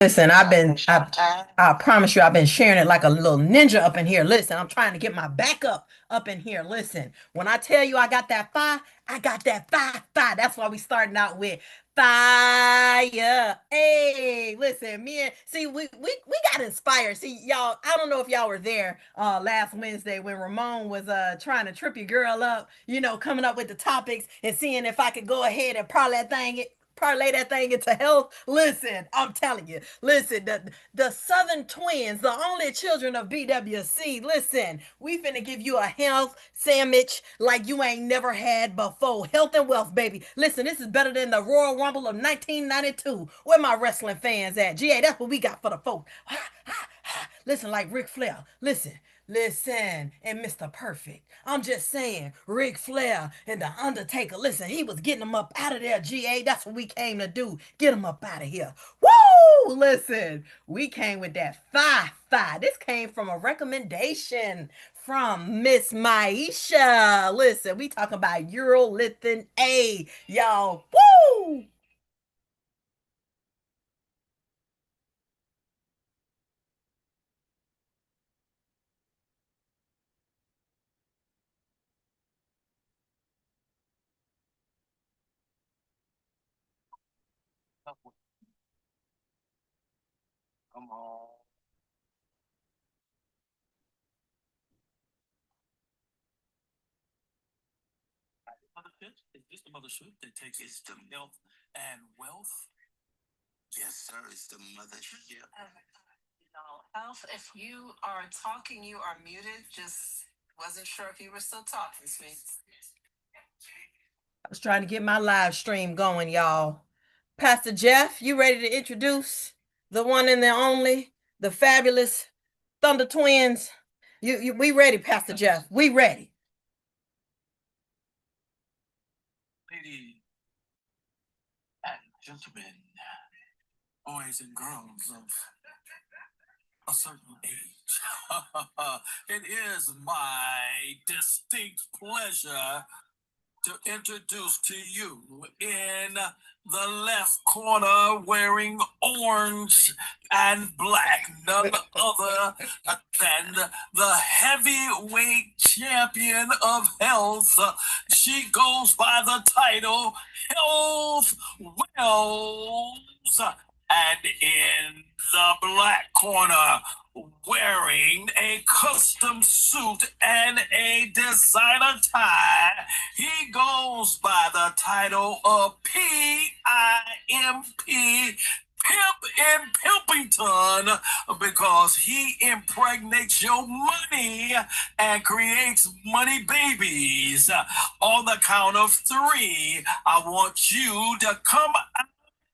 Listen, I promise you, I've been sharing it like a little ninja up in here. Listen, I'm trying to get my back up in here. Listen, when I tell you I got that fire, I got that fire. That's why we starting out with fire. Hey, listen, me and see, we got inspired. See, y'all, I don't know if y'all were there last Wednesday when Ramon was trying to trip your girl up, coming up with the topics and seeing if I could go ahead and parlay that thing into health. Listen, I'm telling you, listen, the Southern twins, the only children of BWC, listen, we finna give you a health sandwich like you ain't never had before. Health and wealth, baby. Listen, this is better than the Royal Rumble of 1992. Where my wrestling fans at? GA, that's what we got for the folks. Listen, like Ric Flair. Listen, and Mr. Perfect. I'm just saying, Ric Flair and The Undertaker. Listen, he was getting them up out of there, GA. That's what we came to do. Get them up out of here. Woo! Listen, we came with that five. This came from a recommendation from Miss Maisha. Listen, we talking about urolithin A, y'all. Woo! Come on. Mothership? Is this the mothership that takes its the health and wealth? Yes, sir. It's the mothership. Health, if you are talking, you are muted. Just wasn't sure if you were still talking, sweet. I was trying to get my live stream going, y'all. Pastor Jeff, you ready to introduce the one and the only, the fabulous Thunder Twins? We ready, Pastor Jeff. We ready. Ladies and gentlemen, boys and girls of a certain age, it is my distinct pleasure to introduce to you in the left corner wearing orange and black, none other than the heavyweight champion of health. She goes by the title Health Wells. And in the black corner, wearing a custom suit and a designer tie, he goes by the title of PIMP, Pimp in Pimpington, because he impregnates your money and creates money babies. On the count of three, I want you to come out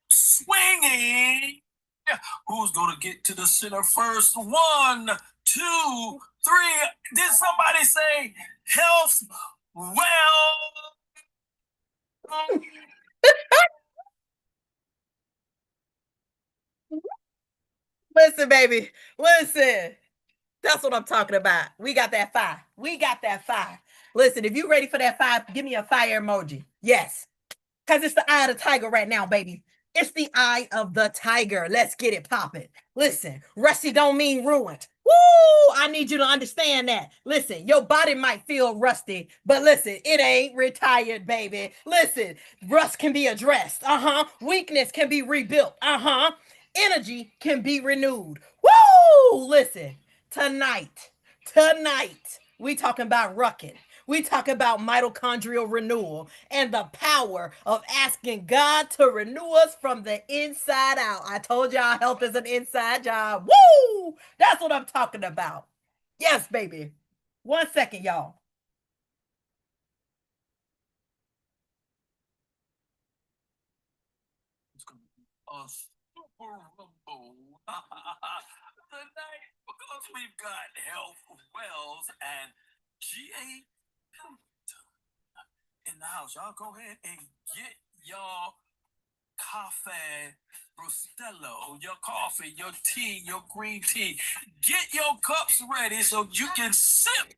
swinging. Who's going to get to the center first? One, two, three. Did somebody say health? Well, listen, baby. Listen. That's what I'm talking about. We got that fire. We got that fire. Listen, if you ready for that fire, give me a fire emoji. Yes. Because it's the eye of the tiger right now, baby. It's the eye of the tiger. Let's get it popping. Listen, rusty don't mean ruined. Woo! I need you to understand that. Listen, your body might feel rusty, but listen, it ain't retired, baby. Listen, rust can be addressed. Weakness can be rebuilt. Energy can be renewed. Woo! Listen, tonight, we talking about rucking. We talk about mitochondrial renewal and the power of asking God to renew us from the inside out. I told y'all health is an inside job. Woo! That's what I'm talking about. Yes, baby. 1 second, y'all. It's gonna be a super rumble tonight because we've got Health Wells and G.A in the house. Y'all go ahead and get y'all coffee, Brustello, your coffee, your tea, your green tea. Get your cups ready so you can sip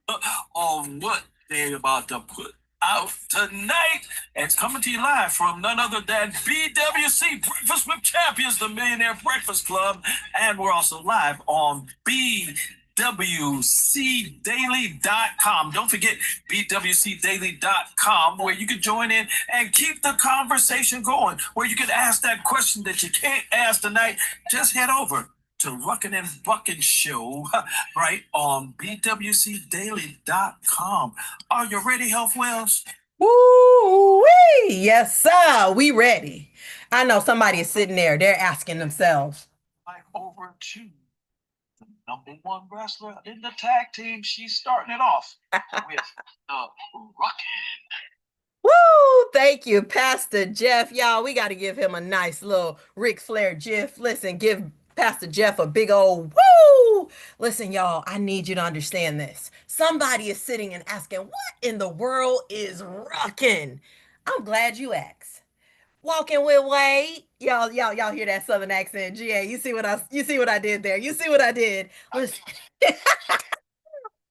on what they're about to put out tonight. And it's coming to you live from none other than BWC Breakfast with Champions, the Millionaire Breakfast Club. And we're also live on BWCDaily.com. Don't forget BWCDaily.com, where you can join in and keep the conversation going, where you can ask that question that you can't ask tonight. Just head over to Rucking and Bucking Show right on BWCDaily.com. Are you ready, Health Wells? Woo-wee! Yes, sir. We ready. I know somebody is sitting there. They're asking themselves. Like over to the number one wrestler in the tag team. She's starting it off with the Rocket. Woo! Thank you, Pastor Jeff. Y'all, we got to give him a nice little Ric Flair gif. Listen, give Pastor Jeff a big old woo! Listen, y'all, I need you to understand this. Somebody is sitting and asking, what in the world is rocking? I'm glad you asked. Walking with Wade. Y'all hear that southern accent. GA, you see what I did there. You see what I did. Listen.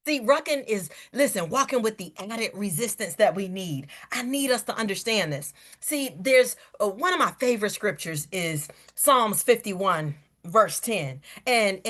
See, rucking is, listen, walking with the added resistance that we need. I need us to understand this. See, there's one of my favorite scriptures is Psalms 51, verse 10. And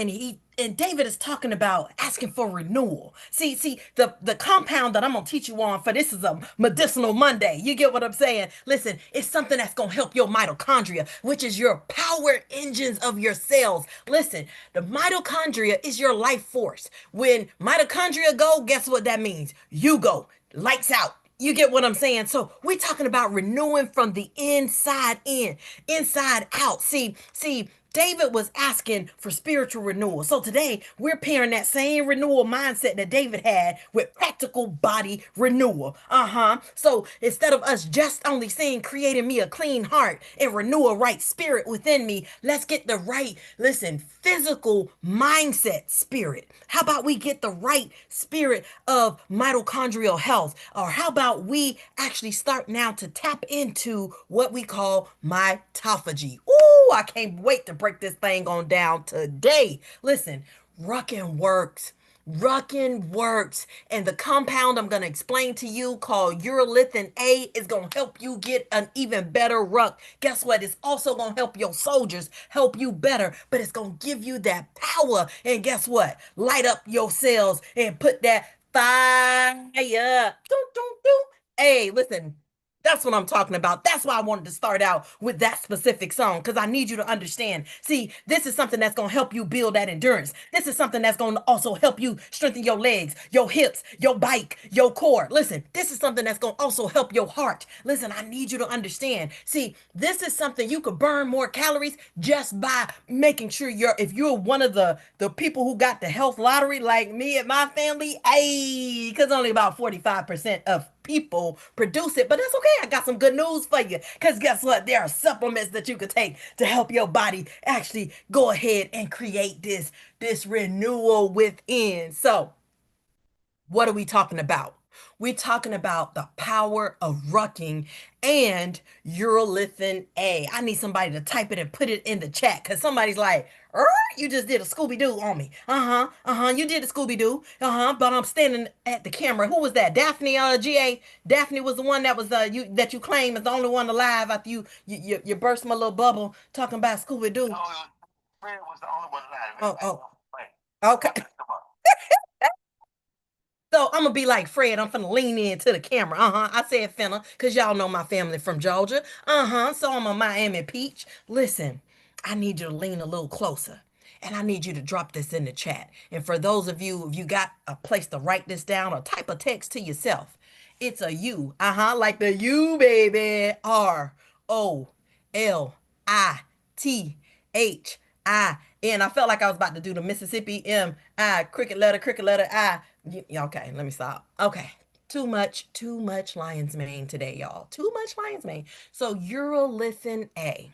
David is talking about asking for renewal. See, the compound that I'm gonna teach you on for this is a medicinal Monday. You get what I'm saying? Listen, it's something that's gonna help your mitochondria, which is your power engines of your cells. Listen, the mitochondria is your life force. When mitochondria go, guess what that means? You go. Lights out. You get what I'm saying? So we're talking about renewing from the inside in, inside out. See, David was asking for spiritual renewal. So today we're pairing that same renewal mindset that David had with practical body renewal. So instead of us just only saying, creating me a clean heart and renew a right spirit within me, let's get the right, listen, physical mindset spirit. How about we get the right spirit of mitochondrial health? Or how about we actually start now to tap into what we call mitophagy? Ooh, I can't wait to break this thing on down today. Listen, Ruckin works. Ruckin works. And the compound I'm going to explain to you called urolithin A is going to help you get an even better ruck. Guess what? It's also going to help your soldiers help you better, but it's going to give you that power. And guess what? Light up your cells and put that fire. Doo, doo, doo. Hey, listen. That's what I'm talking about. That's why I wanted to start out with that specific song, because I need you to understand. See, this is something that's going to help you build that endurance. This is something that's going to also help you strengthen your legs, your hips, your bike, your core. Listen, this is something that's going to also help your heart. Listen, I need you to understand. See, this is something you could burn more calories just by making sure if you're one of the people who got the health lottery like me and my family, hey, because only about 45% of people produce it, but that's okay. I got some good news for you, because guess what? There are supplements that you could take to help your body actually go ahead and create this renewal within. So what are we talking about? We're talking about the power of rucking and urolithin A. I need somebody to type it and put it in the chat, because somebody's like, you just did a Scooby-Doo on me. You did a Scooby-Doo. But I'm standing at the camera. Who was that? Daphne, G.A. Daphne was the one that was you claim is the only one alive after you burst my little bubble talking about Scooby-Doo. No, Fred was the only one Oh, alive. okay. So I'm gonna be like Fred. I'm finna lean into the camera. I said finna, cause y'all know my family from Georgia. So I'm a Miami peach. Listen, I need you to lean a little closer, and I need you to drop this in the chat. And for those of you, if you got a place to write this down or type a text to yourself, it's a U. Like the U, baby. ROLITHI. I felt like I was about to do the Mississippi M.I. cricket letter I. Okay, let me stop. Okay. Too much lion's mane today, y'all. Too much lion's mane. So urolithin A.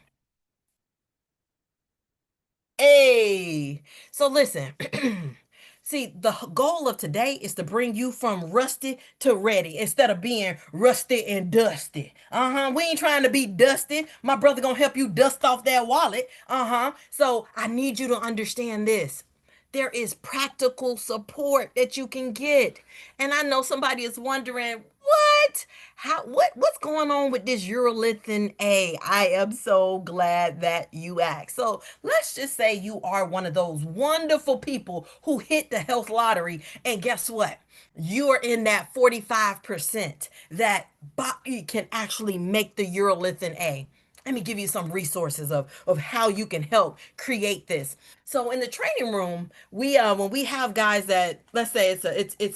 Hey, so listen. See, the goal of today is to bring you from rusty to ready instead of being rusty and dusty. We ain't trying to be dusty. My brother gonna help you dust off that wallet. So I need you to understand this. There is practical support that you can get. And I know somebody is wondering, what? What? What's going on with this urolithin A? I am so glad that you asked. So let's just say you are one of those wonderful people who hit the health lottery, and guess what? You are in that 45% that body can actually make the urolithin A. Let me give you some resources of how you can help create this. So in the training room, we when we have guys that, let's say it's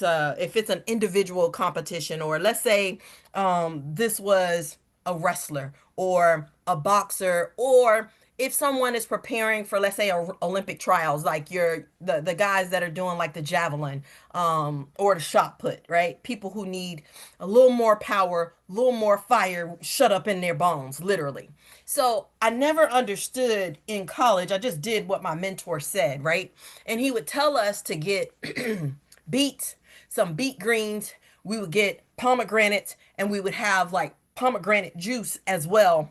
a if it's an individual competition, or let's say this was a wrestler or a boxer, or if someone is preparing for, let's say, Olympic trials, like the guys that are doing like the javelin or the shot put, right? People who need a little more power, a little more fire shut up in their bones, literally. So I never understood in college. I just did what my mentor said, right? And he would tell us to get beets, some beet greens. We would get pomegranates, and we would have like pomegranate juice as well.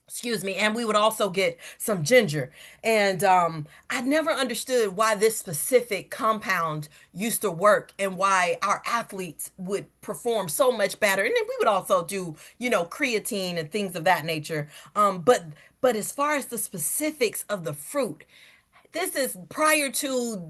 Excuse me. And we would also get some ginger. And I never understood why this specific compound used to work and why our athletes would perform so much better. And then we would also do, creatine and things of that nature. But as far as the specifics of the fruit, this is prior to,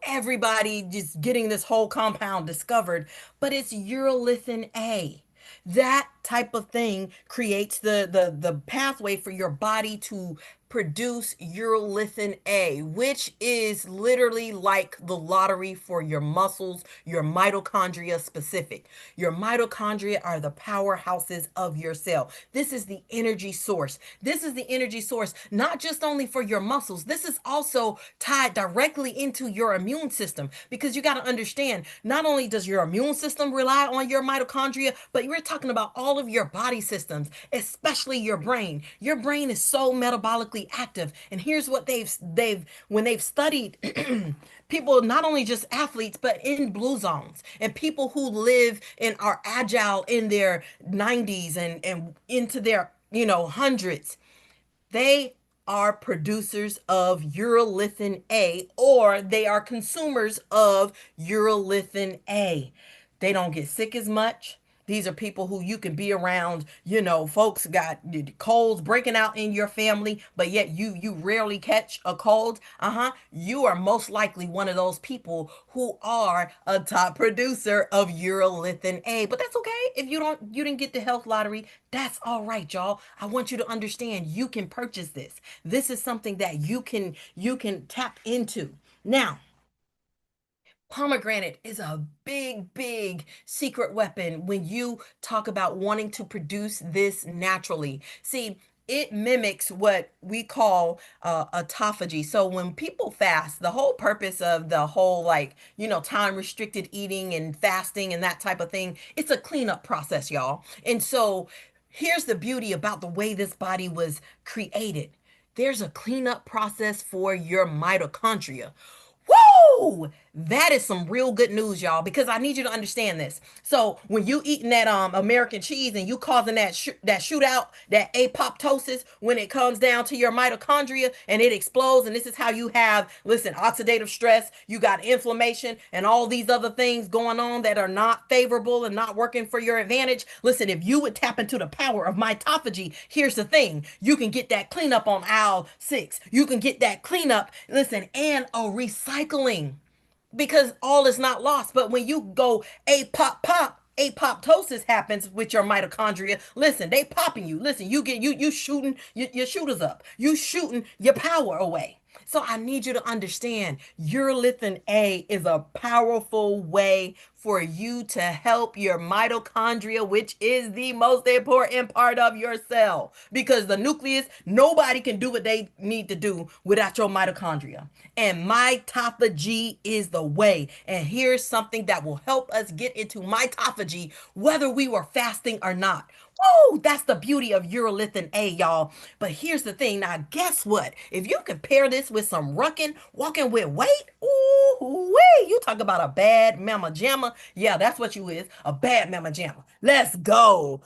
everybody just getting this whole compound discovered, but it's urolithin A. That type of thing creates the pathway for your body to produce urolithin A, which is literally like the lottery for your muscles, your mitochondria specific. Your mitochondria are the powerhouses of your cell. This is the energy source. This is the energy source, not just only for your muscles. This is also tied directly into your immune system, because you got to understand, not only does your immune system rely on your mitochondria, but we're talking about all of your body systems, especially your brain. Your brain is so metabolically active. And here's what they've when they've studied people, not only just athletes, but in blue zones, and people who live and are agile in their 90s and into their, hundreds, they are producers of urolithin A, or they are consumers of urolithin A. They don't get sick as much. These are people who you can be around, folks got colds breaking out in your family, but yet you rarely catch a cold. You are most likely one of those people who are a top producer of urolithin A. But that's okay. If you didn't get the health lottery, that's all right, y'all. I want you to understand you can purchase this. This is something that you can tap into. Now, pomegranate is a big, big secret weapon when you talk about wanting to produce this naturally. See, it mimics what we call autophagy. So when people fast, the whole purpose of the whole, like, time restricted eating and fasting and that type of thing, it's a cleanup process, y'all. And so here's the beauty about the way this body was created. There's a cleanup process for your mitochondria. Woo! That is some real good news, y'all, because I need you to understand this. So when you eating that American cheese and you causing that shootout, that apoptosis, when it comes down to your mitochondria and it explodes, and this is how you have, listen, oxidative stress, you got inflammation and all these other things going on that are not favorable and not working for your advantage. Listen, if you would tap into the power of mitophagy, here's the thing. You can get that cleanup on aisle 6. You can get that cleanup, listen, and a recycling, because all is not lost. But when you go apoptosis happens with your mitochondria. Listen, they popping you. Listen, you shooting your shooters up. You shooting your power away. So I need you to understand urolithin A is a powerful way for you to help your mitochondria, which is the most important part of your cell. Because the nucleus, nobody can do what they need to do without your mitochondria. And mitophagy is the way. And here's something that will help us get into mitophagy whether we were fasting or not. Oh, that's the beauty of urolithin A, y'all. But here's the thing. Now, guess what? If you compare this with some rucking, walking with weight, ooh, wee, you talk about a bad mama jamma. Yeah, that's what you is, a bad mama jamma. Let's go.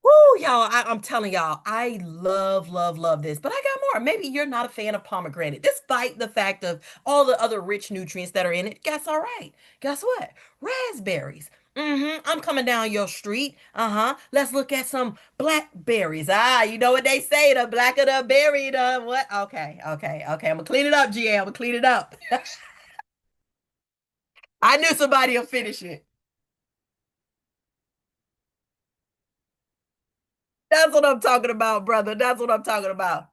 Woo, y'all, I'm telling y'all, I love, love, love this. But I got more. Maybe you're not a fan of pomegranate, despite the fact of all the other rich nutrients that are in it. Guess all right. Guess what? Raspberries. I'm coming down your street. Let's look at some blackberries. Ah, you know what they say, the blacker the berry, the what? Okay, okay, okay. I'm gonna clean it up, GA. I'm gonna clean it up. I knew somebody will finish it. That's what I'm talking about, brother. That's what I'm talking about.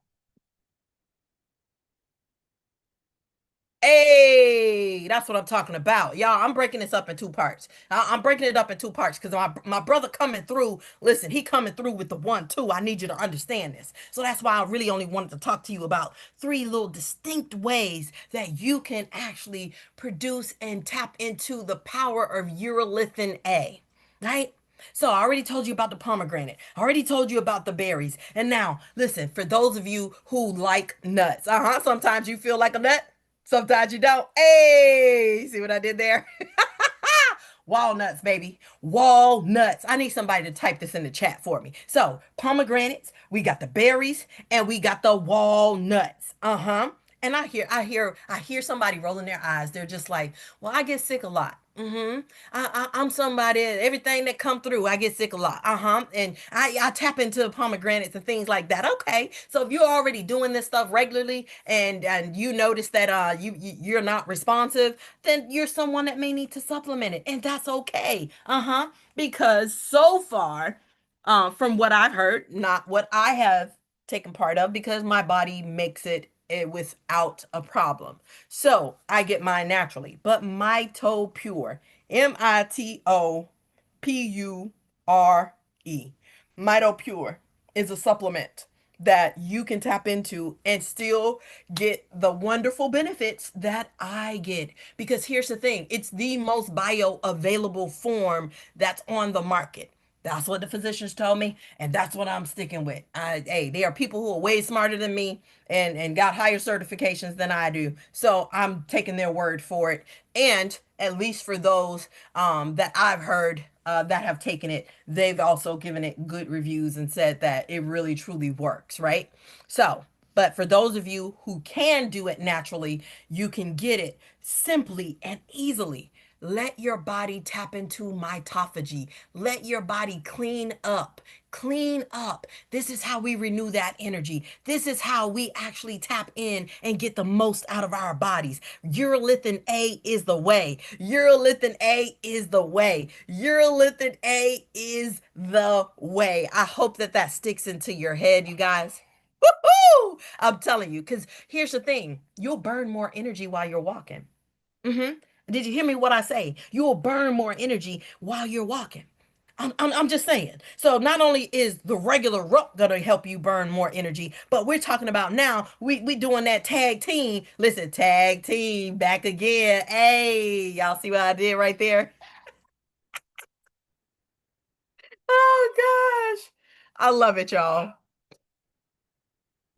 Hey, that's what I'm talking about. Y'all, I'm breaking this up in two parts. I'm breaking it up in two parts because my brother coming through. Listen, he coming through with the 1, 2. I need you to understand this. So that's why I really only wanted to talk to you about three little distinct ways that you can actually produce and tap into the power of urolithin A, right? So I already told you about the pomegranate. I already told you about the berries. And now, listen, for those of you who like nuts, sometimes you feel like a nut. Sometimes you don't. Hey, see what I did there? Walnuts, baby. Walnuts. I need somebody to type this in the chat for me. So, pomegranates, we got the berries, and we got the walnuts. And I hear somebody rolling their eyes. They're just like, well, I get sick a lot. I'm somebody, everything that come through, I get sick a lot. And I tap into pomegranates and things like that. Okay. So if you're already doing this stuff regularly and you notice that you're not responsive, then you're someone that may need to supplement it. And that's okay. Because so far, from what I've heard, not what I have taken part of, because my body makes it without a problem. So I get mine naturally. But Mito Pure, Mitopure, Mito Pure is a supplement that you can tap into and still get the wonderful benefits that I get. Because here's the thing, it's the most bioavailable form that's on the market. That's what the physicians told me, and that's what I'm sticking with. Hey, there are people who are way smarter than me and got higher certifications than I do, so I'm taking their word for it. And at least for those that I've heard that have taken it, they've also given it good reviews and said that it really truly works, right? So, but for those of you who can do it naturally, you can get it simply and easily. Let your body tap into mitophagy. Let your body clean up. Clean up. This is how we renew that energy. This is how we actually tap in and get the most out of our bodies. Urolithin A is the way. Urolithin A is the way. Urolithin A is the way. I hope that that sticks into your head, you guys. Woo-hoo! I'm telling you, because here's the thing, you'll burn more energy while you're walking. hmm Did you hear me what I say? You will burn more energy while you're walking. I'm just saying. So not only is the regular ruck gonna help you burn more energy, but we're talking about now we doing that tag team. Listen, tag team back again. Hey, y'all see what I did right there? Oh gosh. I love it, y'all.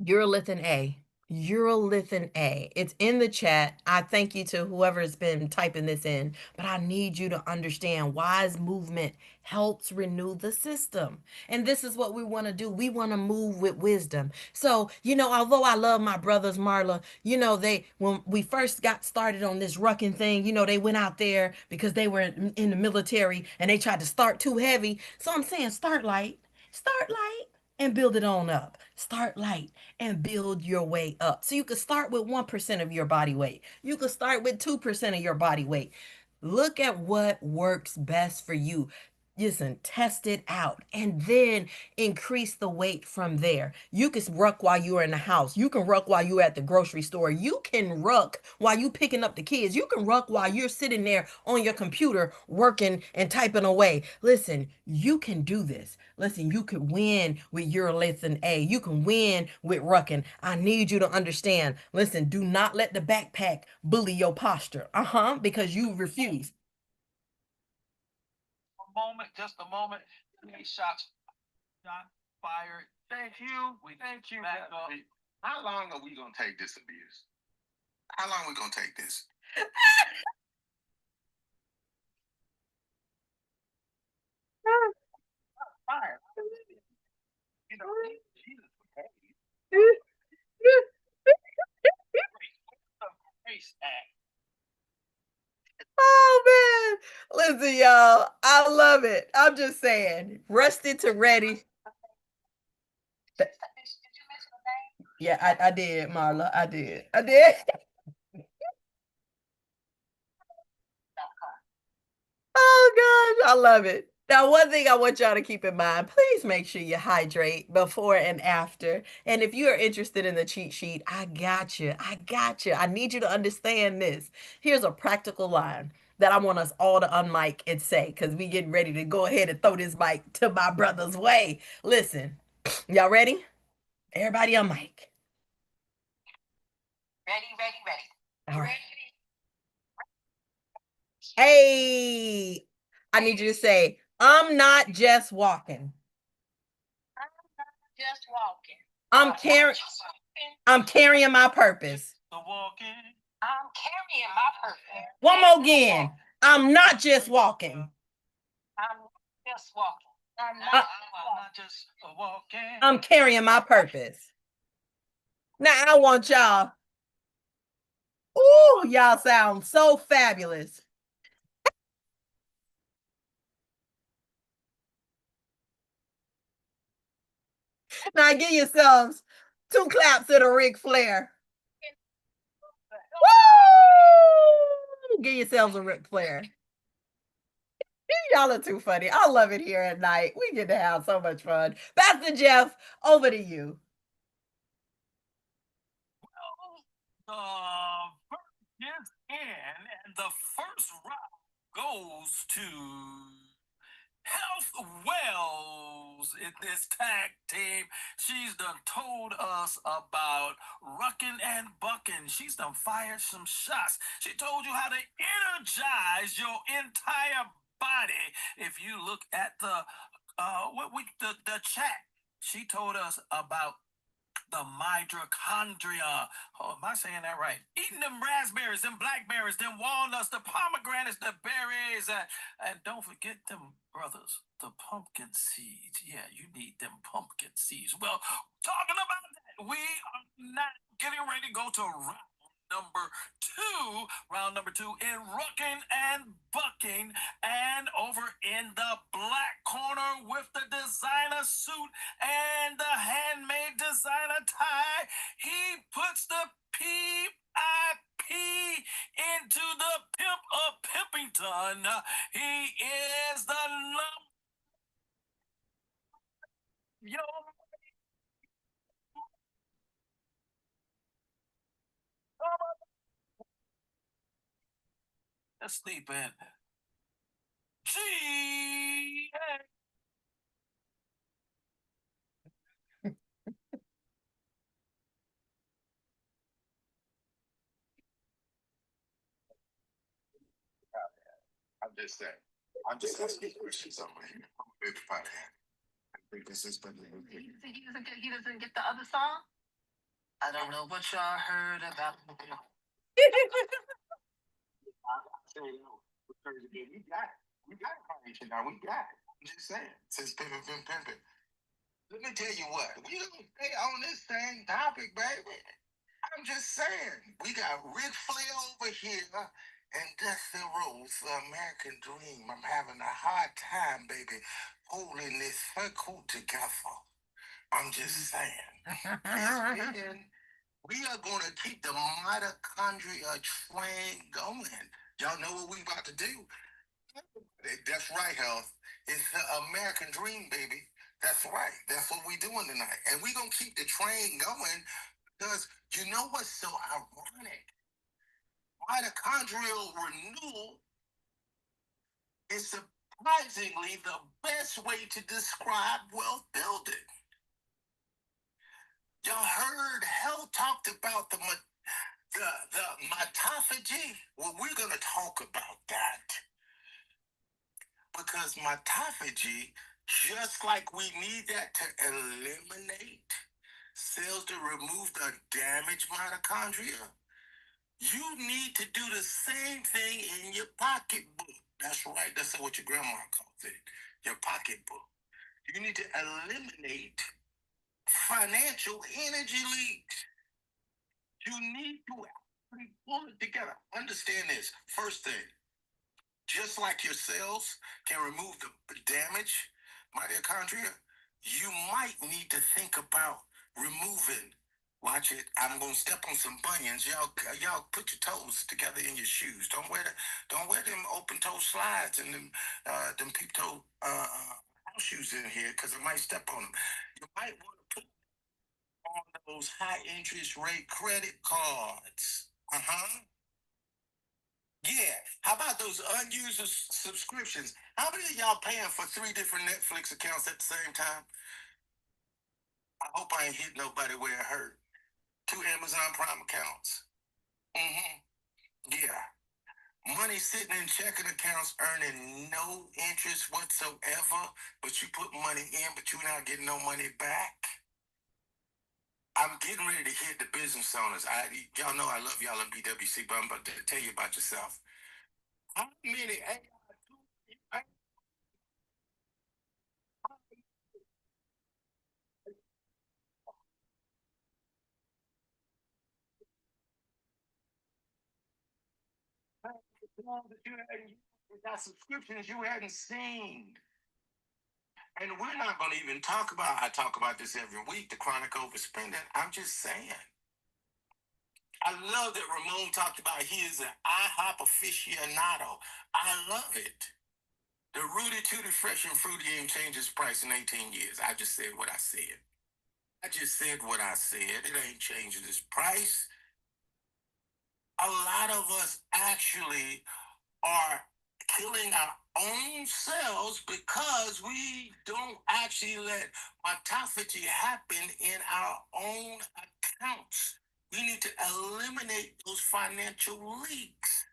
Urolithin A. Urolithin A. It's in the chat. I thank you to whoever has been typing this in, but I need you to understand wise movement helps renew the system. And this is what we want to do. We want to move with wisdom. So, although I love my brothers, Marla, when we first got started on this rucking thing, they went out there because they were in the military and they tried to start too heavy. So I'm saying start light and build it on up. Start light and build your way up. So you could start with 1% of your body weight. You could start with 2% of your body weight. Look at what works best for you. Listen, test it out and then increase the weight from there. You can ruck while you're in the house. You can ruck while you're at the grocery store. You can ruck while you picking up the kids. You can ruck while you're sitting there on your computer working and typing away. Listen, you can do this. Listen, you could win with your listen A. You can win with rucking. I need you to understand. Listen, do not let the backpack bully your posture. Because you refuse. A moment, just a moment. Three shots, shot fired. Thank you. Thank you. Back up. How long are we gonna take this abuse? How long are we gonna take this? Fire. You know, Jesus. Grace act. Oh Listen, y'all, I love it. I'm just saying, rusted to ready. Yeah, I did, Marla. I did. I did. Oh gosh, I love it. Now, one thing I want y'all to keep in mind, please make sure you hydrate before and after. And if you are interested in the cheat sheet, I got you. I got you. I need you to understand this. Here's a practical line that I want us all to unmic and say, because we getting ready to go ahead and throw this mic to my brother's way. Listen, y'all ready? Everybody on mic. Ready, ready, ready. All right. Hey, I need you to say, I'm not just walking. Just walking. I'm carrying my purpose. I'm carrying my purpose. One more again. I'm not just walking. I'm just walking. I'm not just walking. I'm carrying my purpose. Now I want y'all. Ooh, y'all sound so fabulous. Now give yourselves two claps at a Ric Flair. Woo! Give yourselves a Ric Flair. Y'all are too funny. I love it here at night. We get to have so much fun. Pastor Jeff, over to you. Well, the first is in, and the first round goes to Health Wells in this tag team. She's done told us about rucking and bucking. She's done fired some shots. She told you how to energize your entire body. If you look at the chat, she told us about the mitochondria. Oh, am I saying that right? Eating them raspberries, them blackberries, them walnuts, the pomegranates, the berries, and don't forget them brothers, the pumpkin seeds. Yeah, you need them pumpkin seeds. Well, talking about that, we are now getting ready to go to round number two in rucking and bucking, and over in the black corner with the designer suit and the handmade designer tie, he puts the PIP into the pimp of Pimpington. He is the yo. Sleeping. G.A. I'm just saying. I'm just asking questions over here. I'm a big fan. I think this is better than you. You think he doesn't get the other song? I don't know what y'all heard about. We got it. We got it now. We got it. I'm just saying. Since pimping. Let me tell you what. We don't stay on this same topic, baby. I'm just saying. We got Ric Flair over here and Dustin Rose, the American Dream. I'm having a hard time, baby, holding this circle together. I'm just saying. We are going to keep the mitochondria train going. Y'all know what we about to do? That's right, Health. It's the American dream, baby. That's right. That's what we doing tonight. And we going to keep the train going because you know what's so ironic? Mitochondrial renewal is surprisingly the best way to describe wealth building. Y'all heard Hell talked about the mitophagy. Well, we're gonna talk about that because mitophagy, just like we need that to eliminate cells to remove the damaged mitochondria, you need to do the same thing in your pocketbook. That's right. That's what your grandma calls it. Your pocketbook. You need to eliminate financial energy leaks. You need to actually pull it together. Understand this. First thing, Just like your cells can remove the damage, mitochondria, you might need to think about removing. Watch it. I'm gonna step on some bunions. Y'all put your toes together in your shoes. Don't wear them open toe slides and them peep toe house shoes in here because I might step on them. You might want to put on those high interest rate credit cards. Yeah. How about those unused subscriptions? How many of y'all paying for 3 different Netflix accounts at the same time? I hope I ain't hit nobody where it hurt. 2 Amazon Prime accounts. Yeah. Money sitting in checking accounts earning no interest whatsoever, but you put money in, but you're not getting no money back. I'm getting ready to hit the business owners. Y'all know I love y'all in BWC, but I'm about to tell you about yourself. How many got subscriptions you hadn't seen? And we're not going to even talk about, I talk about this every week, the chronic overspending. I'm just saying. I love that Ramon talked about he is an IHOP aficionado. I love it. The Rudy Tooty Fresh and Fruity ain't changed its price in 18 years. I just said what I said. I just said what I said. It ain't changing its price. A lot of us actually are killing our own selves because we don't actually let autophagy happen in our own accounts. We need to eliminate those financial leaks.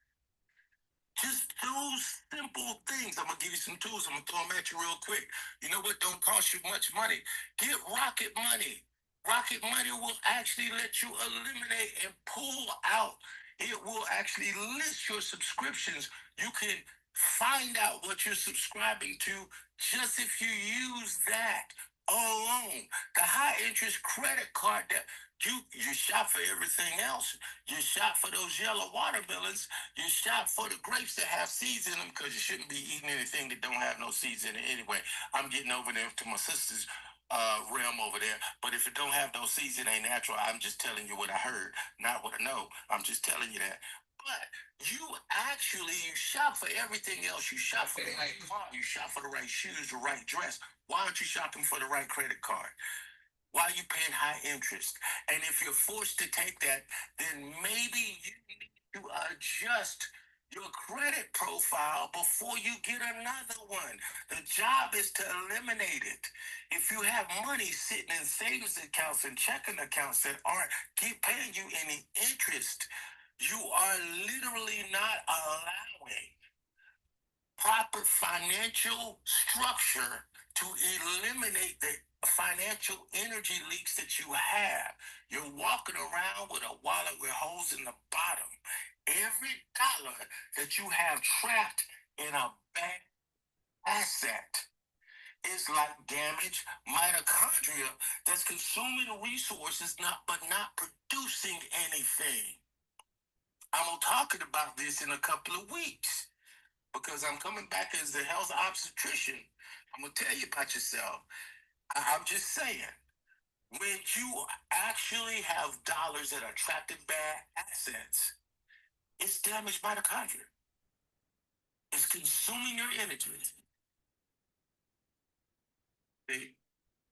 Just those simple things. I'm gonna give you some tools. I'm gonna throw them at you real quick. You know what? Don't cost you much money. Get Rocket Money. Rocket Money will actually let you eliminate and pull out. It will actually list your subscriptions. You can find out what you're subscribing to just if you use that alone. The high interest credit card that you shop for everything else. You shop for those yellow watermelons. You shop for the grapes that have seeds in them because you shouldn't be eating anything that don't have no seeds in it anyway. I'm getting over there to my sister's realm over there. But if it don't have no seeds, it ain't natural. I'm just telling you what I heard, not what I know. I'm just telling you that. But you shop for everything else. You shop for the right car. You shop for the right shoes, the right dress. Why aren't you shopping for the right credit card? Why are you paying high interest? And if you're forced to take that, then maybe you need to adjust your credit profile before you get another one. The job is to eliminate it. If you have money sitting in savings accounts and checking accounts that aren't keep paying you any interest, you are literally not allowing proper financial structure to eliminate the financial energy leaks that you have. You're walking around with a wallet with holes in the bottom. Every dollar that you have trapped in a bad asset is like damaged mitochondria that's consuming resources but not producing anything. I'm gonna talk about this in a couple of weeks because I'm coming back as the health obstetrician. I'm gonna tell you about yourself. I'm just saying, when you actually have dollars that are trapped in bad assets, it's damaged mitochondria. It's consuming your energy.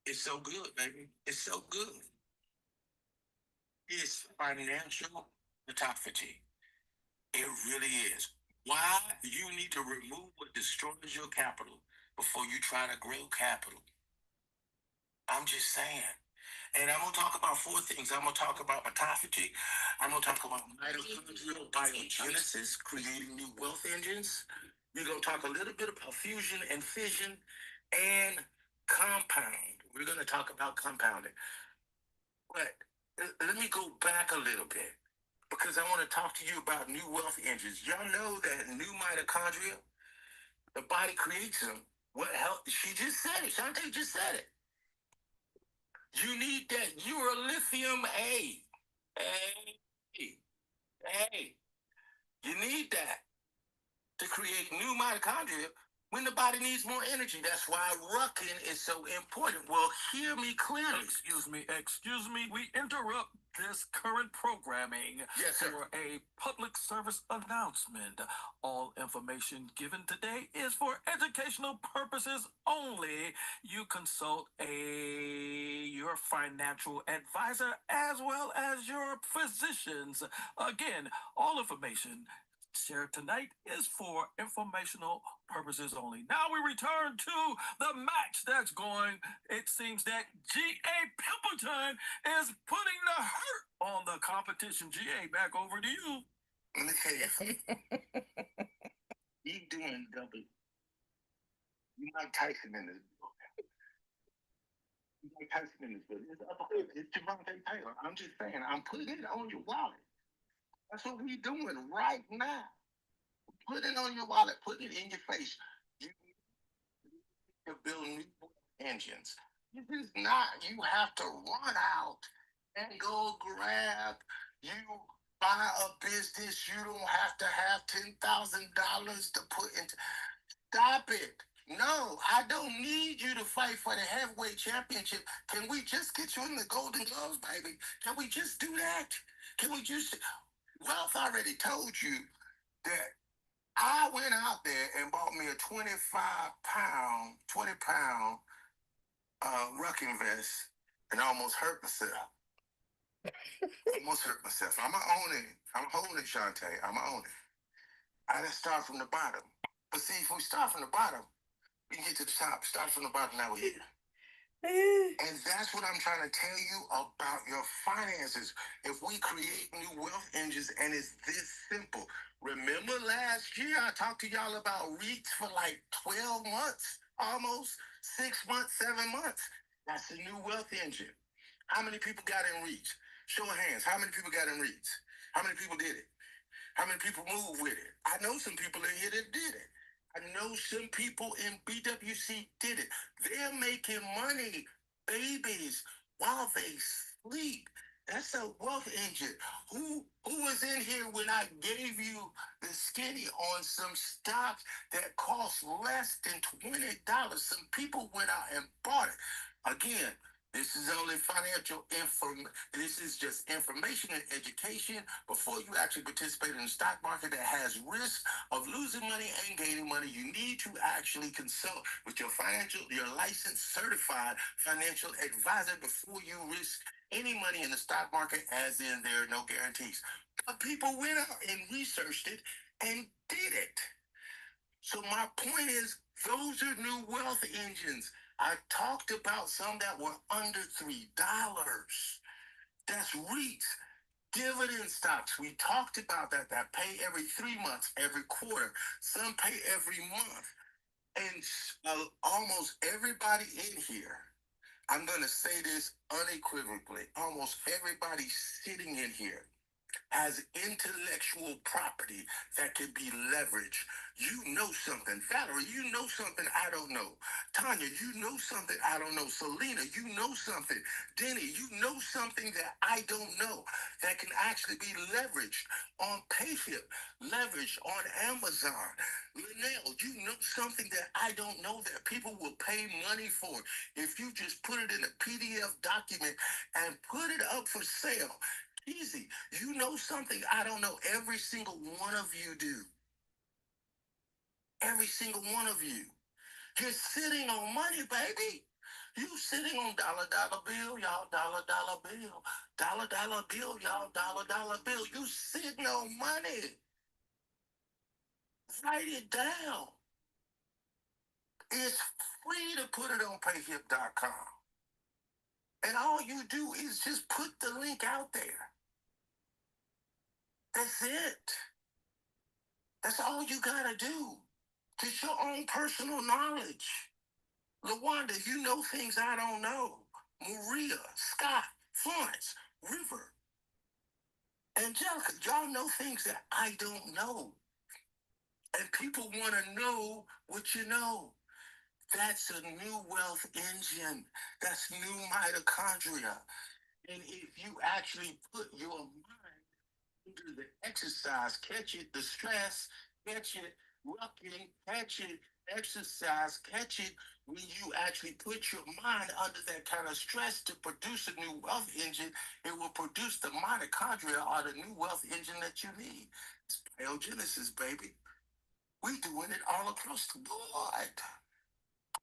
It's so good, baby. It's so good. It's financial autophagy. It really is. Why you need to remove what destroys your capital before you try to grow capital. I'm just saying. And I'm going to talk about 4 things. I'm going to talk about autophagy. I'm going to talk about mitochondrial biogenesis, creating new wealth engines. We're going to talk a little bit about fusion and fission and compound. We're going to talk about compounding. But let me go back a little bit because I want to talk to you about new wealth engines. Y'all know that new mitochondria, the body creates them. What health? She just said it. Shawnte just said it. You need that. You're a lithium A. Hey, hey. You need that. to create new mitochondria when the body needs more energy. That's why rucking is so important. Well, hear me clearly. Excuse me. We interrupt this current programming, yes, sir, for a public service announcement. All information given today is for educational purposes only. You consult your financial advisor as well as your physicians. Again, all information shared tonight is for informational purposes only. Now we return to the match that's going. It seems that G.A. Pimpleton is putting the hurt on the competition. G.A., back over to you. Let me tell you something. You doing double. You Mike Tyson in this book. You Mike Tyson in this book. It's Shawnte Taylor. I'm just saying, I'm putting it on your wallet. That's what we doing right now. Put it on your wallet. Put it in your face. You to build new engines. This is not, you have to run out and go grab. You buy a business, you don't have to have $10,000 to put into. Stop it. No, I don't need you to fight for the heavyweight championship. Can we just get you in the Golden Gloves, baby? Can we just do that? Can we just. Wealth already told you that I went out there and bought me a 20 pound rucking vest and I almost hurt myself. I'm going to own it. I'm holding it, Shawnte. I'm going to own it. I didn't start from the bottom. But see, if we start from the bottom, we can get to the top. Start from the bottom, now we're here. And that's what I'm trying to tell you about your finances. If we create new wealth engines and it's this simple. Remember last year I talked to y'all about REITs for like 12 months, almost 6 months, 7 months. That's a new wealth engine. How many people got in REITs? Show of hands. How many people got in REITs? How many people did it? How many people moved with it? I know some people in here that did it. I know some people in BWC did it. They're making money, babies, while they sleep. That's a wealth engine. Who was in here when I gave you the skinny on some stocks that cost less than $20? Some people went out and bought it. Again, this is only financial information. This is just information and education before you actually participate in the stock market that has risk of losing money and gaining money. You need to actually consult with your licensed certified financial advisor before you risk any money in the stock market, as in there are no guarantees. But people went out and researched it and did it. So my point is, those are new wealth engines. I talked about some that were under $3. That's REITs, dividend stocks. We talked about that pay every 3 months, every quarter. Some pay every month. And almost everybody in here, I'm going to say this unequivocally, almost everybody sitting in here has intellectual property that can be leveraged. You know something. Valerie, you know something I don't know. Tanya, you know something I don't know. Selena, you know something. Denny, you know something that I don't know that can actually be leveraged on Payfit, leveraged on Amazon. Linnell, you know something that I don't know that people will pay money for if you just put it in a PDF document and put it up for sale. Easy. You know something I don't know. Every single one of you do. Every single one of you. You're sitting on money, baby. You sitting on dollar bill, y'all, dollar bill. Dollar bill, y'all, dollar bill. You sitting on money. Write it down. It's free to put it on payhip.com. And all you do is just put the link out there. That's it. That's all you gotta do. Just your own personal knowledge. LaWanda, you know things I don't know. Maria, Scott, Florence, River, Angelica, y'all know things that I don't know. And people want to know what you know. That's a new wealth engine. That's new mitochondria. And if you actually put your mind into the exercise, catch it, the stress, catch it, Rucking, catch it, exercise, catch it. When you actually put your mind under that kind of stress to produce a new wealth engine, it will produce the mitochondria or the new wealth engine that you need. It's biogenesis, baby. We doing it all across the board.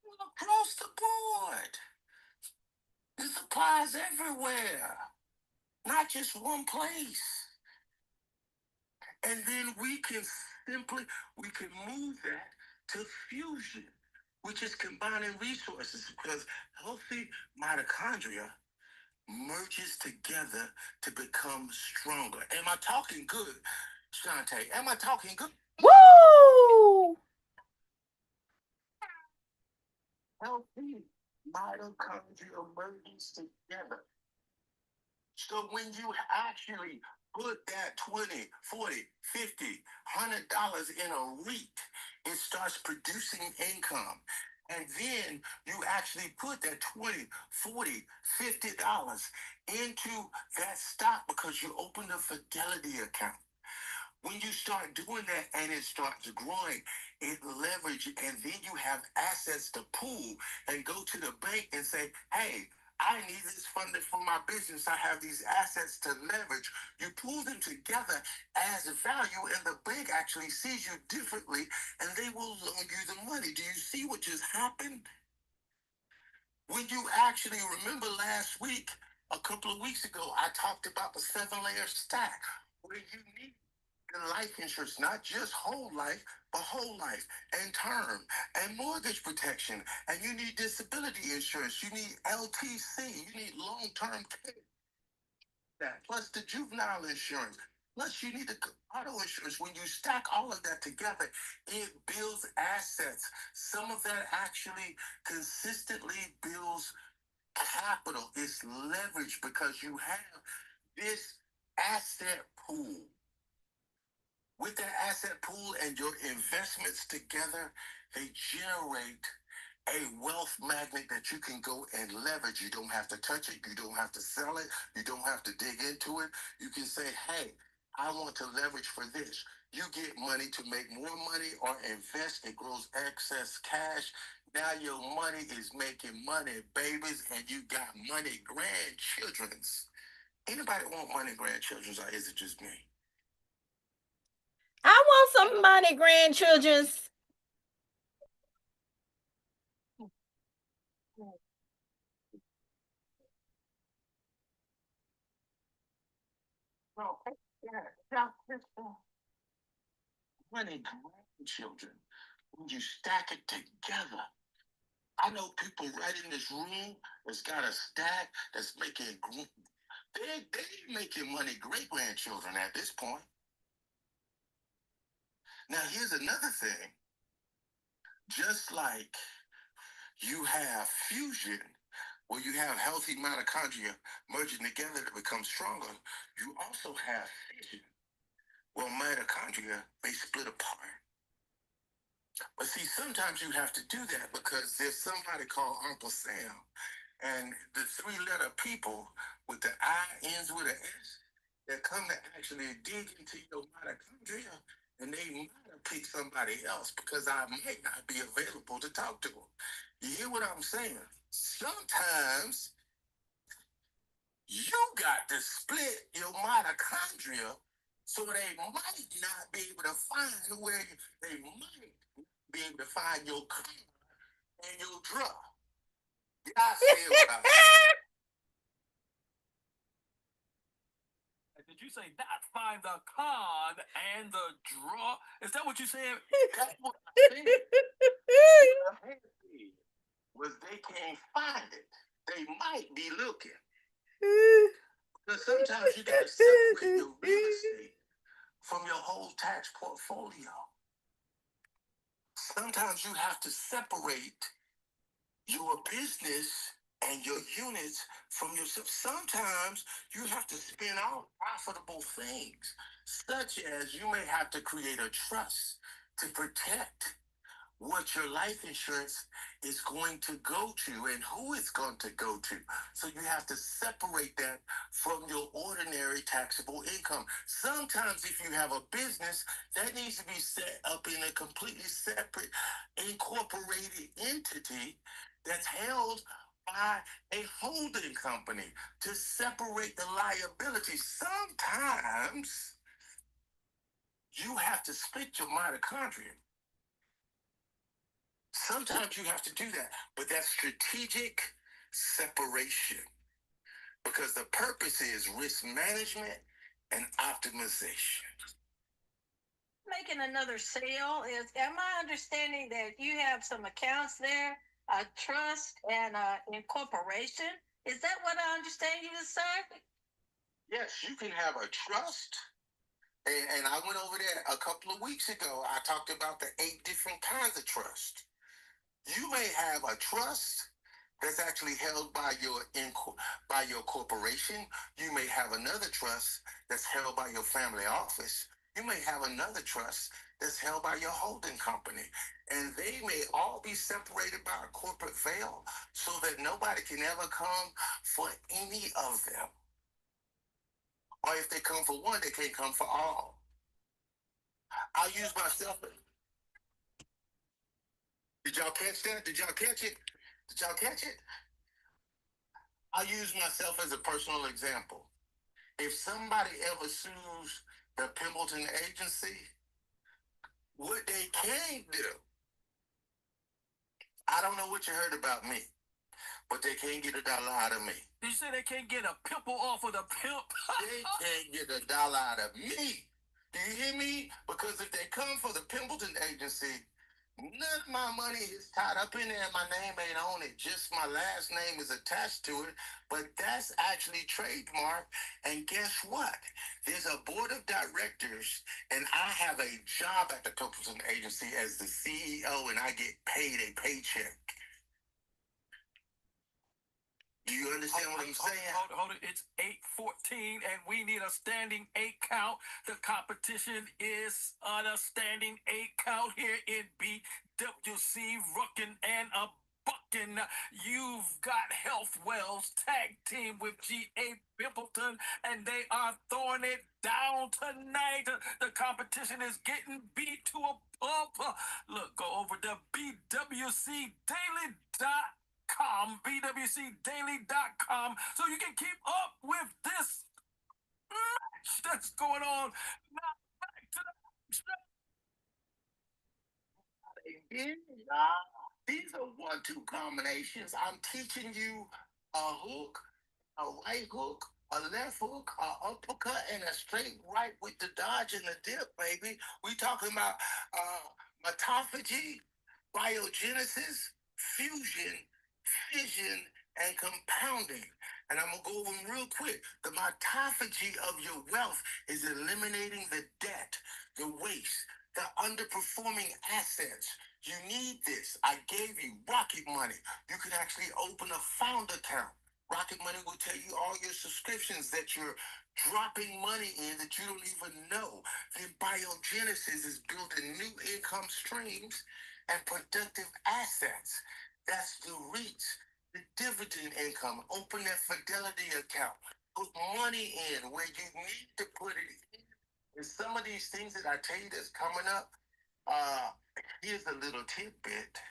All across the board. This applies everywhere, not just one place. And then we can move that to fusion, which is combining resources because healthy mitochondria merges together to become stronger. Am I talking good, Shawnte? Am I talking good? Woo! Healthy mitochondria merges together. So when you actually put that 20, 40, 50, $100 in a REIT, it starts producing income. And then you actually put that 20, 40, $50 into that stock because you opened a Fidelity account. When you start doing that and it starts growing, it leverage and then you have assets to pool and go to the bank and say, hey, I need this funding for my business. I have these assets to leverage. You pool them together as value, and the bank actually sees you differently and they will loan you the money. Do you see what just happened? When you actually remember last week, a couple of weeks ago, I talked about the 7-layer stack where you need the life insurance, not just whole life, but whole life and term and mortgage protection. And you need disability insurance. You need LTC. You need long-term care. That plus the juvenile insurance. Plus you need the auto insurance. When you stack all of that together, it builds assets. Some of that actually consistently builds capital. It's leverage because you have this asset pool. With that asset pool and your investments together, they generate a wealth magnet that you can go and leverage. You don't have to touch it. You don't have to sell it. You don't have to dig into it. You can say, hey, I want to leverage for this. You get money to make more money or invest. It grows excess cash. Now your money is making money, babies, and you got money grandchildren's. Anybody want money grandchildren's, or is it just me? I want some money, grandchildren's. Well, yeah, money grandchildren. When you stack it together, I know people right in this room that's got a stack that's making they making money great grandchildren at this point. Now here's another thing. Just like you have fusion, where you have healthy mitochondria merging together to become stronger, you also have fission, where mitochondria may split apart. But see, sometimes you have to do that because there's somebody called Uncle Sam, and the 3-letter people with the I ends with an S that come to actually dig into your mitochondria, and they might have picked somebody else because I might not be available to talk to them. You hear what I'm saying? Sometimes you got to split your mitochondria so they might not be able to find where they might be able to find your car and your drug. I said what I said. Did you say not find the con and the draw? Is that what you said? That's what I said. What I said was they can't find it. They might be looking. Because sometimes you got to separate your real estate from your whole tax portfolio. Sometimes you have to separate your business and your units from yourself. Sometimes you have to spin out profitable things, such as you may have to create a trust to protect what your life insurance is going to go to and who it's going to go to. So you have to separate that from your ordinary taxable income. Sometimes if you have a business, that needs to be set up in a completely separate incorporated entity that's held by a holding company to separate the liability. Sometimes you have to split your mitochondria. Sometimes you have to do that, but that's strategic separation because the purpose is risk management and optimization. Making another sale is, am I understanding that you have some accounts there, a trust and incorporation? Is that what I understand you to say? Yes, you can have a trust. And I went over there a couple of weeks ago. I talked about the 8 different kinds of trust. You may have a trust that's actually held by your corporation. You may have another trust that's held by your family office. You may have another trust that's held by your holding company. And they may all be separated by a corporate veil so that nobody can ever come for any of them. Or if they come for one, they can't come for all. I'll use myself. Did y'all catch that? Did y'all catch it? Did y'all catch it? I'll use myself as a personal example. If somebody ever sues the Pimpleton agency, what they can do, I don't know what you heard about me, but they can't get $1 out of me. You say they can't get a pimple off of the pimp? They can't get $1 out of me. Do you hear me? Because if they come for the Pimpleton agency, none of my money is tied up in there. My name ain't on it. Just my last name is attached to it. But that's actually trademarked. And guess what? There's a board of directors, and I have a job at the Pimpleton agency as the CEO, and I get paid a paycheck. Do you understand what I'm saying? Hold it. It's 8:14, and we need a standing 8 count. The competition is on a standing 8 count here in BWC, Rucking and a Bucking. You've got Health Wells tag team with G.A. Pimpleton, and they are throwing it down tonight. The competition is getting beat to a pulp. Look, go over to bwcdaily.com, so you can keep up with this match that's going on. Now back to the These are 1-2 combinations. I'm teaching you a hook, a right hook, a left hook, a uppercut, and a straight right with the dodge and the dip, baby. We talking about mitophagy, biogenesis, fusion, fission, and compounding. And I'm gonna go over them real quick. The mitophagy of your wealth is eliminating the debt, the waste, the underperforming assets. You need this. I gave you Rocket Money. You can actually open a found account. Rocket Money will tell you all your subscriptions that you're dropping money in that you don't even know. Then biogenesis is building new income streams and productive assets. That's the REITs, the dividend income. Open that Fidelity account. Put money in where you need to put it in. And some of these things that I tell you that's coming up, here's a little tidbit.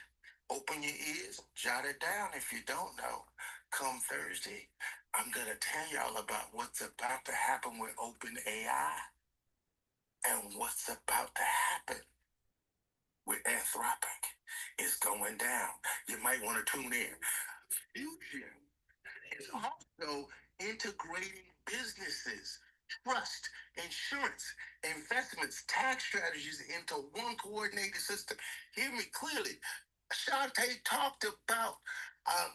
Open your ears, jot it down if you don't know. Come Thursday, I'm going to tell y'all about what's about to happen with OpenAI and what's about to happen with Anthropic. It's going down. You might want to tune in. Fusion is also integrating businesses, trust, insurance, investments, tax strategies into one coordinated system. Hear me clearly. Shawnte talked about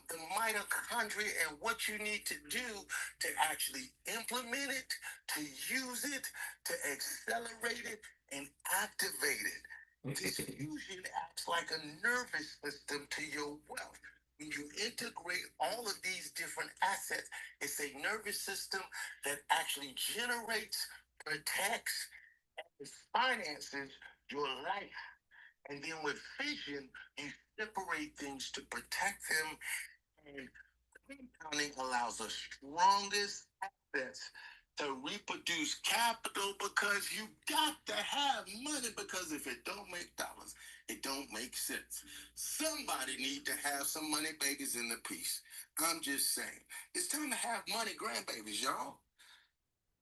the mitochondria and what you need to do to actually implement it, to use it, to accelerate it, and activate it. This fusion acts like a nervous system to your wealth. When you integrate all of these different assets, it's a nervous system that actually generates, protects, and finances your life. And then with fission, you separate things to protect them. And compounding allows the strongest assets to reproduce capital because you got to have money because if it don't make dollars, it don't make sense. Somebody need to have some money babies in the piece. I'm just saying. It's time to have money grandbabies, y'all.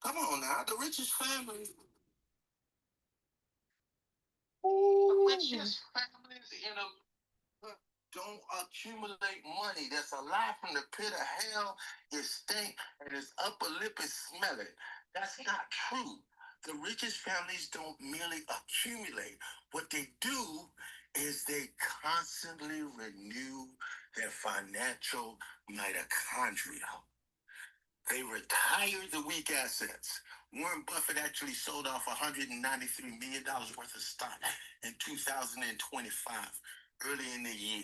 Come on now. The richest families in America don't accumulate money. That's a lie from the pit of hell. It stink and its upper lip is smelling. That's not true. The richest families don't merely accumulate. What they do is they constantly renew their financial mitochondria. They retired the weak assets. Warren Buffett actually sold off $193 million worth of stock in 2025, early in the year.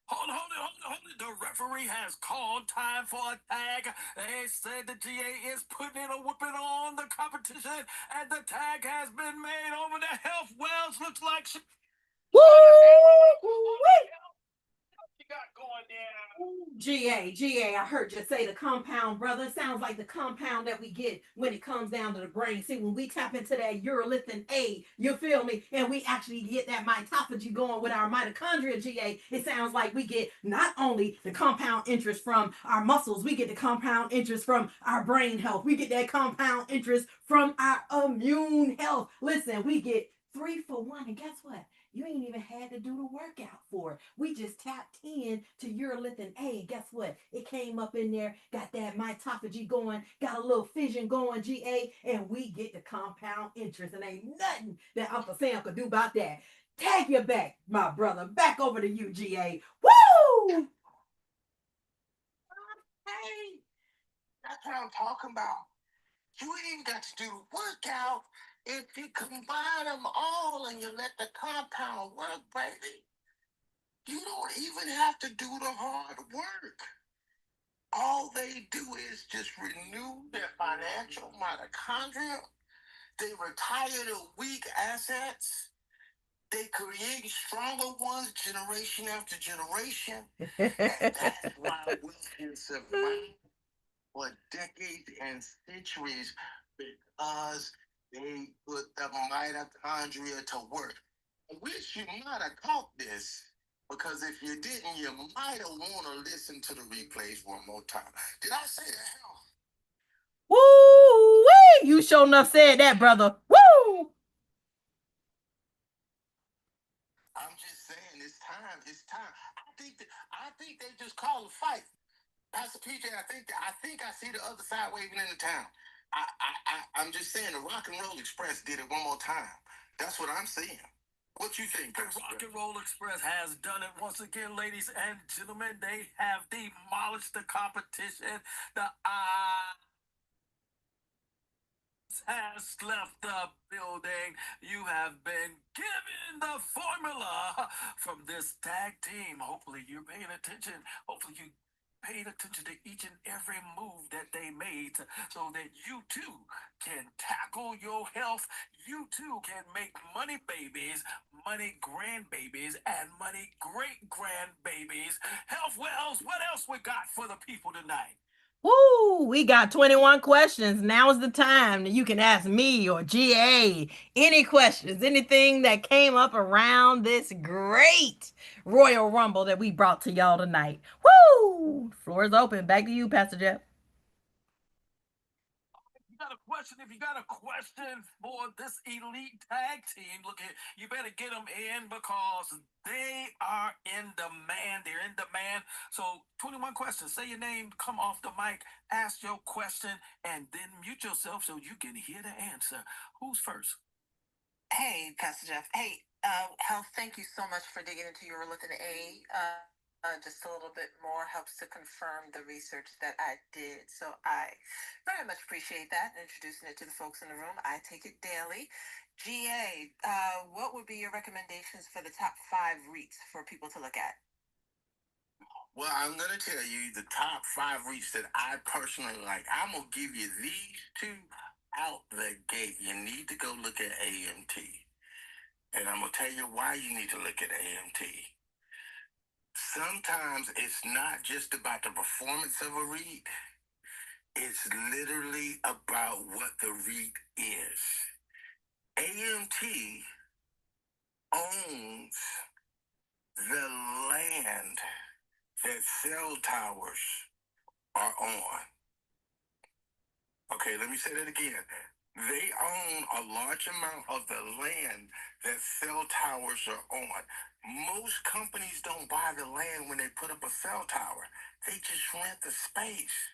Hold it. The referee has called time for a tag. They said the GA is putting in a whooping on the competition, and the tag has been made over the Health Wells. Looks like she. Woo! Got going there. GA, I heard you say the compound, brother. It sounds like the compound that we get when it comes down to the brain. See, when we tap into that urolithin A, you feel me? And we actually get that mitophagy going with our mitochondria, GA. It sounds like we get not only the compound interest from our muscles, we get the compound interest from our brain health. We get that compound interest from our immune health. Listen, we get 3 for 1. And guess what? You ain't even had to do the workout for it. We just tapped in to urolithin A. Guess what? It came up in there, got that mitophagy going, got a little fission going, GA, and we get the compound interest. And ain't nothing that Uncle Sam could do about that. Tag you back, my brother. Back over to you, GA. Woo! Hey, that's what I'm talking about. You ain't got to do the workout if you combine them all and you let the compound work, baby. You don't even have to do the hard work. All they do is just renew their financial mitochondria. They retire the weak assets. They create stronger ones generation after generation. And that's why we can survive for decades and centuries because they put the mitochondria to work. I wish you might have caught this because if you didn't, you might have want to listen to the replays one more time. Did I say the hell? Woo! Wee! You sure enough said that, brother. Woo! I'm just saying, it's time. It's time. I think they just called a fight. Pastor PJ, I think I see the other side waving in the town. I'm just saying the Rock and Roll Express did it one more time. That's what I'm seeing. What you think, The Pastor? Rock and Roll Express has done it once again, ladies and gentlemen. They have demolished the competition. The has left the building. You have been given the formula from this tag team. Hopefully, you're paying attention. Hopefully, you paid attention to each and every move that they made so that you too can tackle your health. You too can make money babies, money grandbabies, and money great grandbabies. Health Wells, what else we got for the people tonight? Woo! We got 21 questions. Now is the time that you can ask me or GA any questions, anything that came up around this great Royal Rumble that we brought to y'all tonight. Woo! Floor is open. Back to you, Pastor Jeff. If you got a question for this elite tag team, look at you better get them in because they are in demand. They're in demand. So 21 questions. Say your name, come off the mic, ask your question, and then mute yourself so you can hear the answer. Who's first? Hey, Pastor Jeff. Hey, Health, thank you so much for digging into your Urolithin A. Just a little bit more helps to confirm the research that I did. So I very much appreciate that, introducing it to the folks in the room. I take it daily. GA, what would be your recommendations for the top 5 REITs for people to look at? Well, I'm going to tell you the top 5 REITs that I personally like. I'm going to give you these two out the gate. You need to go look at AMT. And I'm going to tell you why you need to look at AMT. Sometimes it's not just about the performance of a REIT. It's literally about what the REIT is. AMT owns the land that cell towers are on. Okay, let me say that again. They own a large amount of the land that cell towers are on. Most companies don't buy the land when they put up a cell tower. They just rent the space.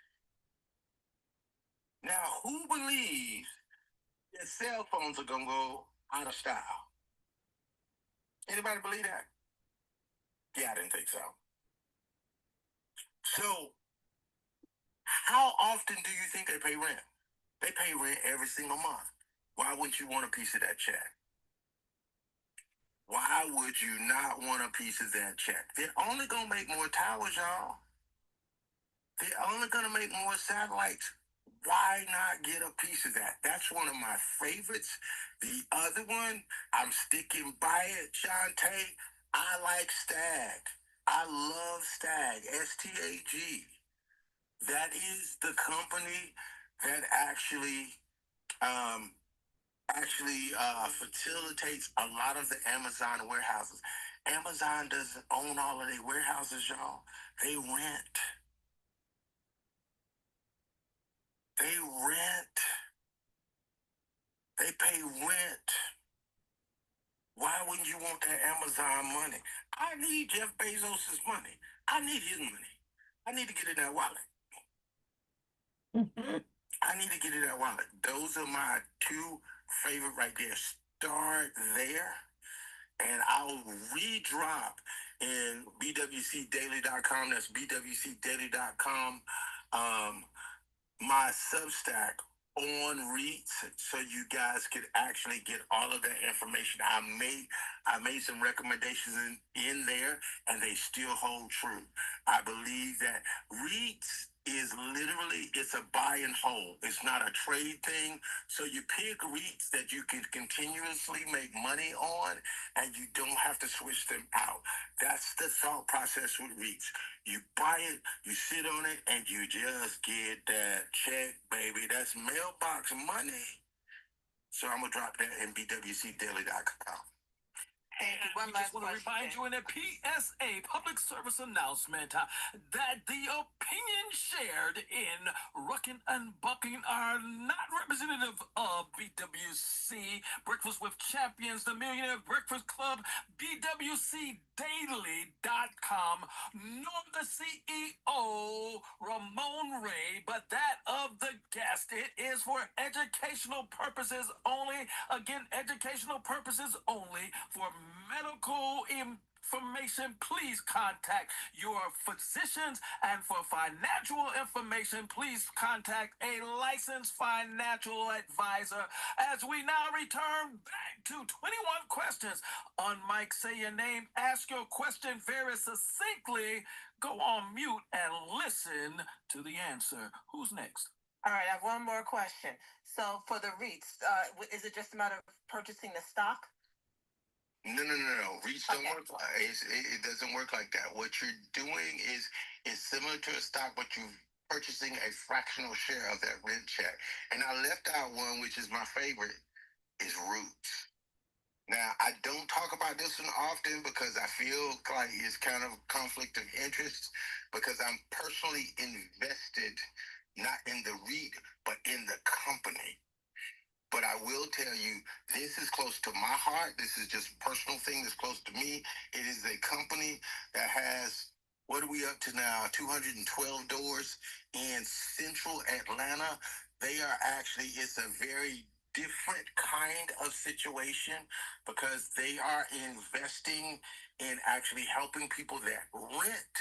Now, who believes that cell phones are going to go out of style? Anybody believe that? Yeah, I didn't think so. So, how often do you think they pay rent? They pay rent every single month. Why wouldn't you want a piece of that check? Why would you not want a piece of that check? They're only going to make more towers, y'all. They're only going to make more satellites. Why not get a piece of that? That's one of my favorites. The other one, I'm sticking by it, Shawnte. I like Stag. I love Stag, STAG. That is the company that actually facilitates a lot of the Amazon warehouses. Amazon doesn't own all of their warehouses, y'all. They rent. They rent. They pay rent. Why wouldn't you want that Amazon money? I need Jeff Bezos' money. I need his money. I need to get in that wallet. I need to get in that wallet. Those are my two favorite right there. Start there. And I'll redrop in bwcdaily.com. That's bwcdaily.com. My Substack on REITs, so you guys could actually get all of that information. I made some recommendations in there, and they still hold true. I believe that REITs is literally, it's a buy and hold. It's not a trade thing. So you pick REITs that you can continuously make money on, and you don't have to switch them out. That's the thought process with REITs. You buy it, you sit on it, and you just get that check, baby. That's mailbox money. So I'm going to drop that in bwcdaily.com. And we just want to remind you in a PSA, public service announcement, that the opinions shared in Rucking and Bucking are not representative of BWC, Breakfast with Champions, the Millionaire Breakfast Club, BWCDaily.com, nor the CEO, Ramon Ray, but that of the guest. It is for educational purposes only. Again, educational purposes only. For medical information, please contact your physicians. And for financial information, please contact a licensed financial advisor. As we now return back to 21 questions. On mic, say your name, ask your question very succinctly, go on mute, and listen to the answer. Who's next? All right, I have one more question. So for the REITs, is it just a matter of purchasing the stock? No. REITs don't work like it doesn't work like that. What you're doing is similar to a stock, but you're purchasing a fractional share of that rent check. And I left out one, which is my favorite, is Roots. Now, I don't talk about this one often because I feel like it's kind of conflict of interest because I'm personally invested not in the REIT, but in the company. But I will tell you, this is close to my heart. This is just a personal thing that's close to me. It is a company that has, what are we up to now? 212 doors in central Atlanta. They are actually, it's a very different kind of situation because they are investing in actually helping people that rent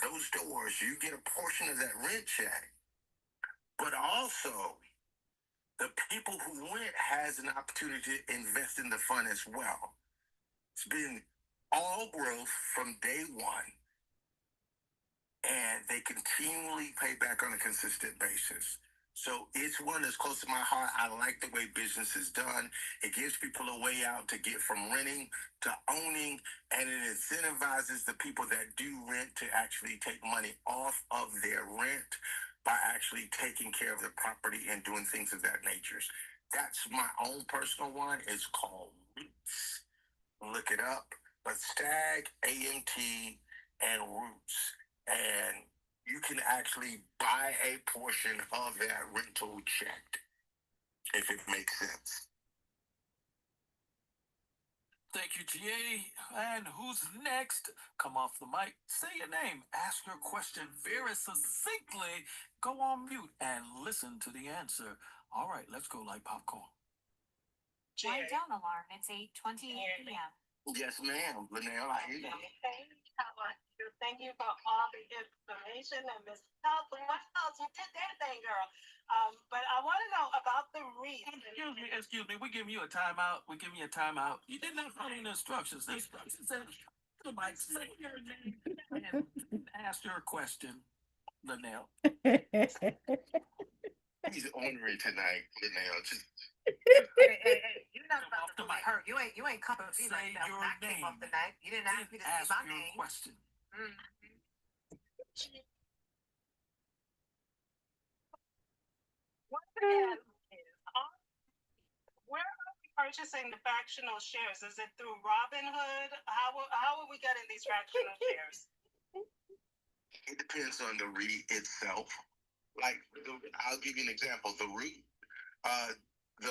those doors. You get a portion of that rent check, but also the people who rent has an opportunity to invest in the fund as well. It's been all growth from day one, and they continually pay back on a consistent basis. So it's one that's close to my heart. I like the way business is done. It gives people a way out to get from renting to owning, and it incentivizes the people that do rent to actually take money off of their rent by actually taking care of the property and doing things of that nature. That's my own personal one. It's called Roots. Look it up. But Stag, AMT, and Roots. And you can actually buy a portion of that rental check, if it makes sense. Thank you, GA. And who's next? Come off the mic, say your name, ask your question very succinctly, go on mute, and listen to the answer. All right, let's go like popcorn. Wind down alarm. It's 8:28 p.m. Yes, ma'am. Linnell, I hear you. Okay, how are you? Thank you for all the information. And Miss Health Wells, you did that thing, girl. But I want to know about the wreath. Excuse me. We giving you a timeout. We giving you a timeout. You did not follow the instructions. The instructions said, the mic, say your name and ask your question, Linnell. He's ornery tonight, Linnell. Just Hey, you're not about to mic. hurt. You ain't coming to be like that. Your When I came name. up tonight, you didn't ask me to say Ask my your name. question. What again is where are we purchasing the fractional shares? Is it through Robinhood? How are we getting these fractional shares? it depends on the REIT itself. Like, I'll give you an example. The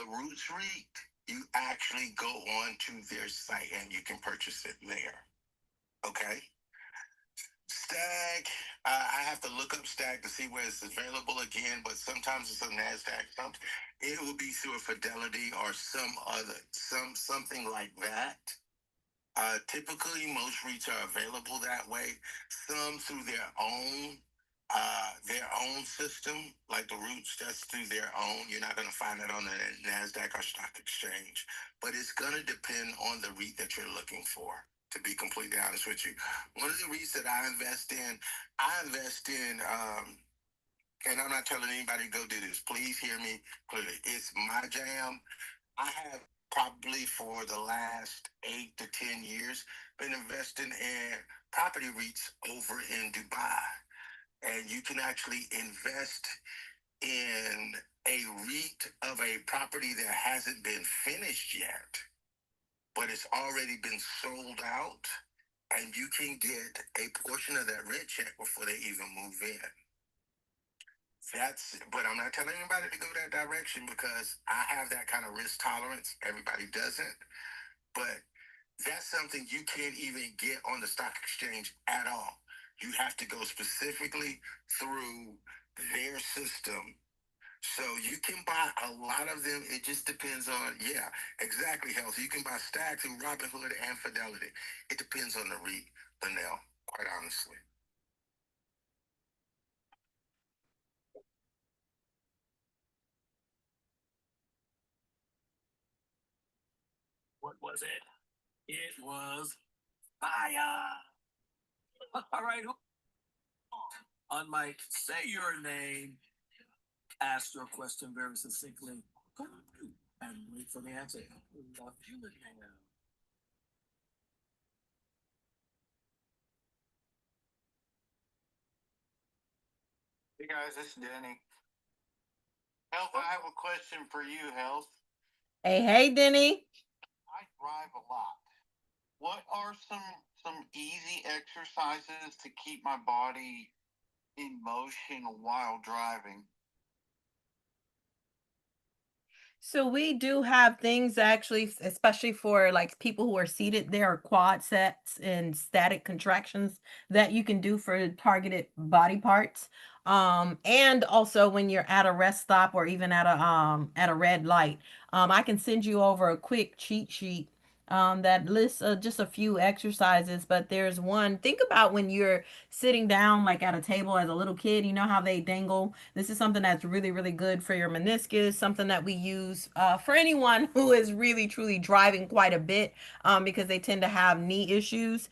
Roots REIT, you actually go on to their site and you can purchase it there. Okay. Stag, I have to look up Stag to see where it's available again, but sometimes it's on NASDAQ. It will be through a Fidelity or something like that. Typically, most REITs are available that way. Some through their own system, like the Roots. That's through their own. You're not going to find it on the Nasdaq or stock exchange, but it's going to depend on the REIT that you're looking for. To be completely honest with you, one of the REITs that I invest in, and I'm not telling anybody to go do this. Please hear me clearly. It's my jam. I have probably for the last 8 to 10 years been investing in property REITs over in Dubai. And you can actually invest in a REIT of a property that hasn't been finished yet, but it's already been sold out. And you can get a portion of that rent check before they even move in. But I'm not telling anybody to go that direction because I have that kind of risk tolerance. Everybody doesn't. But that's something you can't even get on the stock exchange at all. You have to go specifically through their system. So you can buy a lot of them. It just depends on, yeah, exactly, Health. You can buy Stag through Robinhood and Fidelity. It depends on the REIT, Linnell, quite honestly. What was it? It was fire. All right. On mic, say your name, ask your question very succinctly, go on mute, and wait for the answer. Love you, Linnell. Hey guys, this is Denny. Health, I have a question for you, Health. Hey, Denny. I drive a lot. What are some easy exercises to keep my body in motion while driving? So we do have things actually, especially for like people who are seated. There are quad sets and static contractions that you can do for targeted body parts. And also when you're at a rest stop or even at a red light, I can send you over a quick cheat sheet that lists just a few exercises. But there's one. Think about when you're sitting down like at a table as a little kid. You know how they dangle. This is something that's really, really good for your meniscus. Something that we use for anyone who is really, truly driving quite a bit because they tend to have knee issues.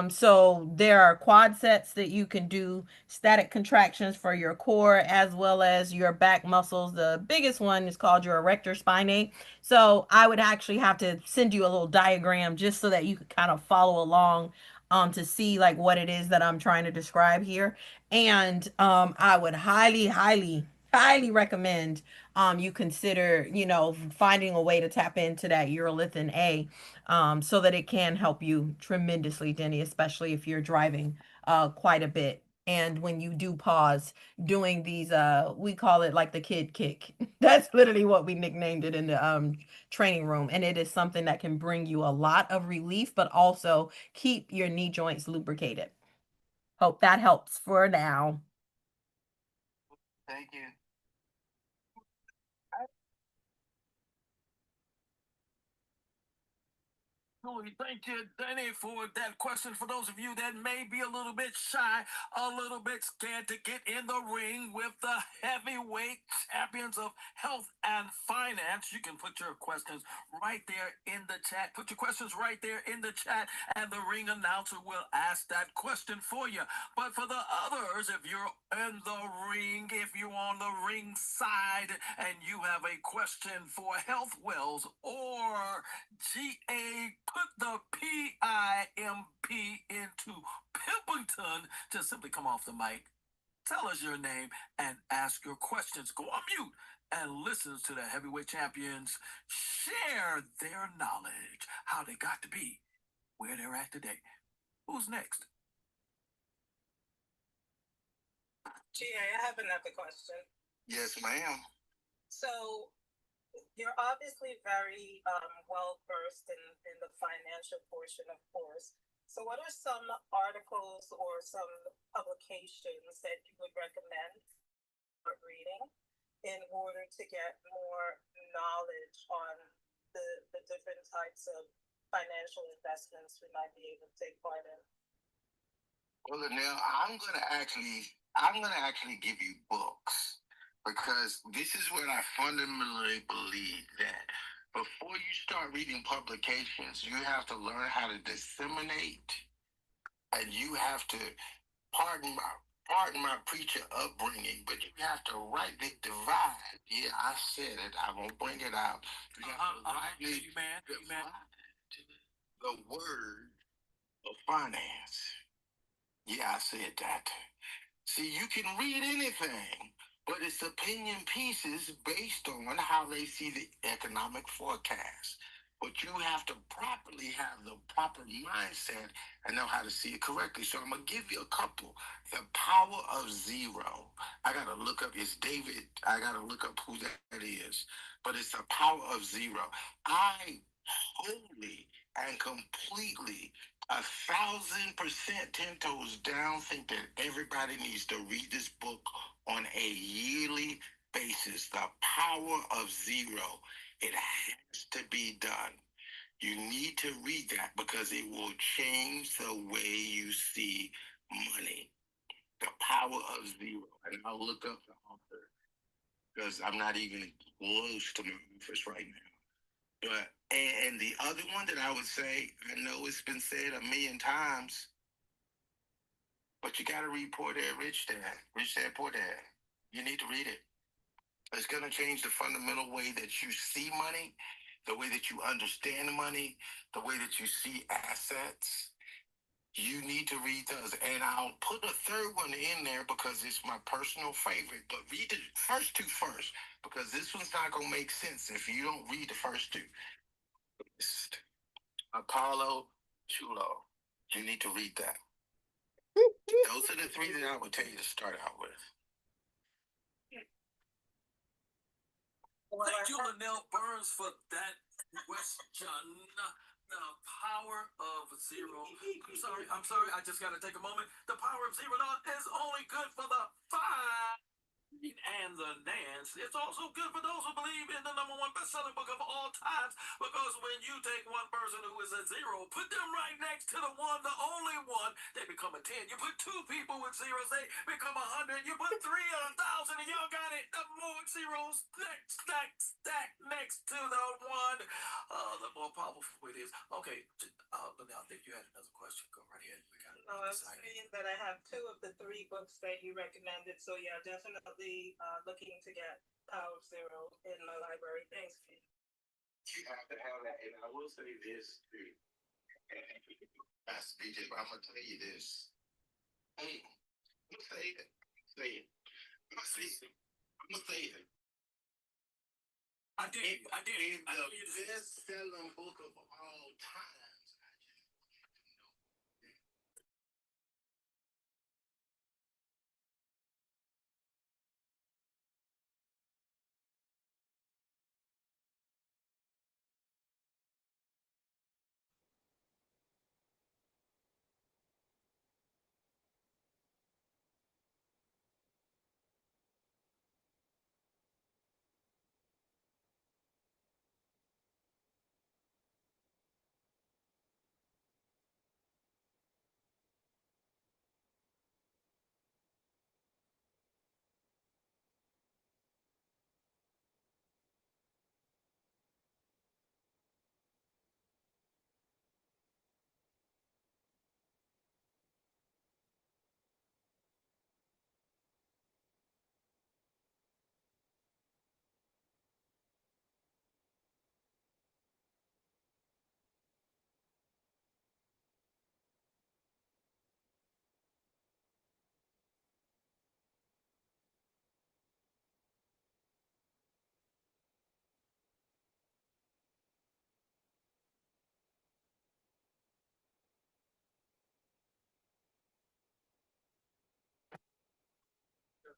So there are quad sets that you can do static contractions for your core as well as your back muscles. The biggest one is called your erector spinae. So I would actually have to send you a little diagram just so that you could kind of follow along to see like what it is that I'm trying to describe here. And I would highly recommend you consider, finding a way to tap into that urolithin A, so that it can help you tremendously, Denny, especially if you're driving quite a bit. And when you do pause doing these, we call it like the kid kick. That's literally what we nicknamed it in the training room. And it is something that can bring you a lot of relief, but also keep your knee joints lubricated. Hope that helps for now. Thank you. Thank you, Danny, for that question. For those of you that may be a little bit shy, a little bit scared to get in the ring with the heavyweight champions of health and finance, you can put your questions right there in the chat. Put your questions right there in the chat, and the ring announcer will ask that question for you. But for the others, if you're in the ring, if you're on the ring side and you have a question for Health Wells or G.A, put the PIMP into Pimpleton, just simply come off the mic, tell us your name, and ask your questions. Go on mute and listen to the heavyweight champions share their knowledge, how they got to be where they're at today. Who's next? G.A, I have another question. Yes, ma'am. So you're obviously very well versed in the financial portion, of course. So what are some articles or some publications that you would recommend for reading in order to get more knowledge on the different types of financial investments we might be able to take part in? Well, now I'm gonna actually give you books because this is what I fundamentally believe that before you start reading publications, you have to learn how to disseminate, and you have to pardon my preacher upbringing, but you have to rightly divide. Yeah, I said it. I won't bring it out. You have to rightly divide the word of finance. Yeah, I said that. See, you can read anything, but it's opinion pieces based on how they see the economic forecast. But you have to properly have the proper mindset and know how to see it correctly. So I'm gonna give you a couple. The Power of Zero. I gotta look up. It's David. I gotta look up who that is. But it's the Power of Zero. I wholly and completely 1,000% 10 toes down think that everybody needs to read this book on a yearly basis. The Power of Zero. It has to be done. You need to read that because it will change the way you see money. The Power of Zero. And I'll look up the author because I'm not even close to my office right now. But and the other one that I would say, I know it's been said a million times, but you got to read Poor Dad, Rich Dad, Poor Dad. You need to read it. It's going to change the fundamental way that you see money, the way that you understand money, the way that you see assets. You need to read those. And I'll put a third one in there because it's my personal favorite. But read the first two first because this one's not going to make sense if you don't read the first two. Apollo Chulo. You need to read that. Those are the three that I would tell you to start out with. Thank you, Linnell Burns, for that question. The Power of Zero. I'm sorry, I just got to take a moment. The Power of Zero is only good for the five and the Nance. It's also good for those who believe in the #1 best-selling book of all times, because when you take one person who is a zero, put them right next to the one, the only one, they become a 10. You put two people with zeros, they become 100. You put three on 1,000, and y'all got it. The more zeros stack next to the one, the more powerful it is. Okay, But now I think you had another question. Go right ahead. We got it. No, I was saying that I have 2 of the 3 books that you recommended. So yeah, definitely looking to get Power of Zero in my library. Thanks, Kate. You have to have that. And I will say this, too. That's BJ, but I'm going to tell you this. I'm going to say it. Say it. I'm going to say it. I'm going to say it. I did. It's the best-selling book of all time.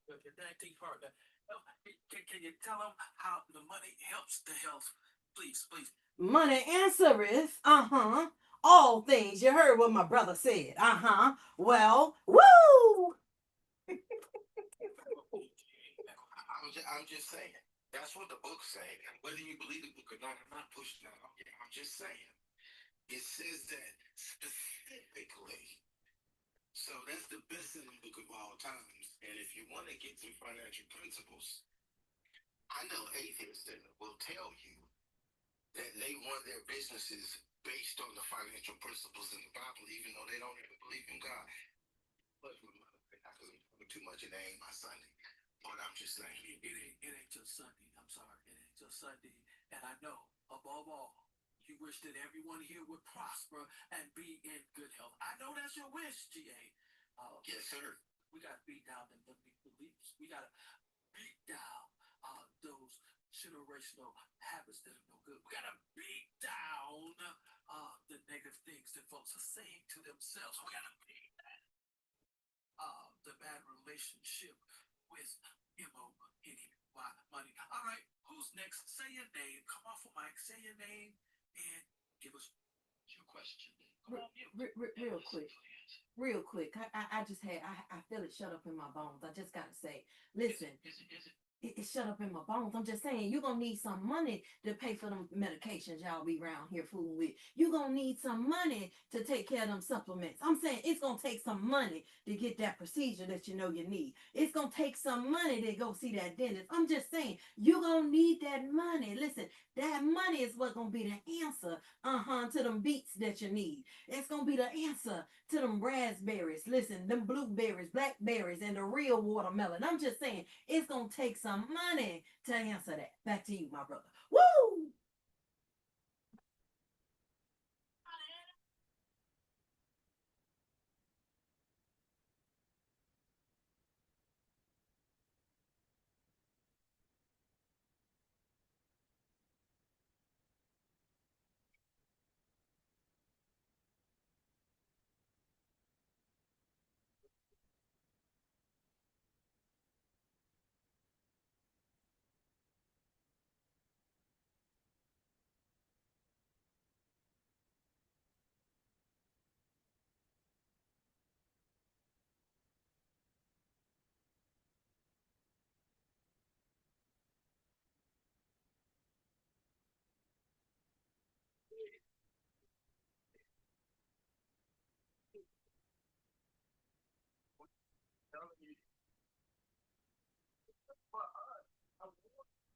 Your acting partner. Can you tell them how the money helps the health? Please. Money answer is, all things. You heard what my brother said. Well, woo! I'm just saying. That's what the book's saying. And whether you believe the book or not, I'm not pushing that on you. I'm just saying. It says that specifically. So that's the best-selling book of all times. And if you want to get some financial principles, I know atheists that will tell you that they run their businesses based on the financial principles in the Bible, even though they don't even believe in God. But because I'm talking too much and they ain't my Sunday. But I'm just saying, it ain't just Sunday. I'm sorry, it ain't just Sunday. And I know, above all, you wish that everyone here would prosper and be in good health. I know that's your wish, G.A. Yes, sir. We got to beat down them beliefs. We got to beat down those generational habits that are no good. We got to beat down the negative things that folks are saying to themselves. We got to beat that. The bad relationship with money. All right, who's next? Say your name. Come off of mic. Say your name and give us your question. Come on, Real quick. I just had, I feel it shut up in my bones. I just gotta say, listen. Is it? It shut up in my bones. I'm just saying, you're gonna need some money to pay for them medications y'all be around here fooling with. You're gonna need some money to take care of them supplements. I'm saying it's gonna take some money to get that procedure that you know you need. It's gonna take some money to go see that dentist. I'm just saying, you're gonna need that money. Listen, that money is what's gonna be the answer, to them beets that you need. It's gonna be the answer to them raspberries. Listen, them blueberries, blackberries, and the real watermelon. I'm just saying, it's gonna take some money to answer that. Back to you, my brother. Woo!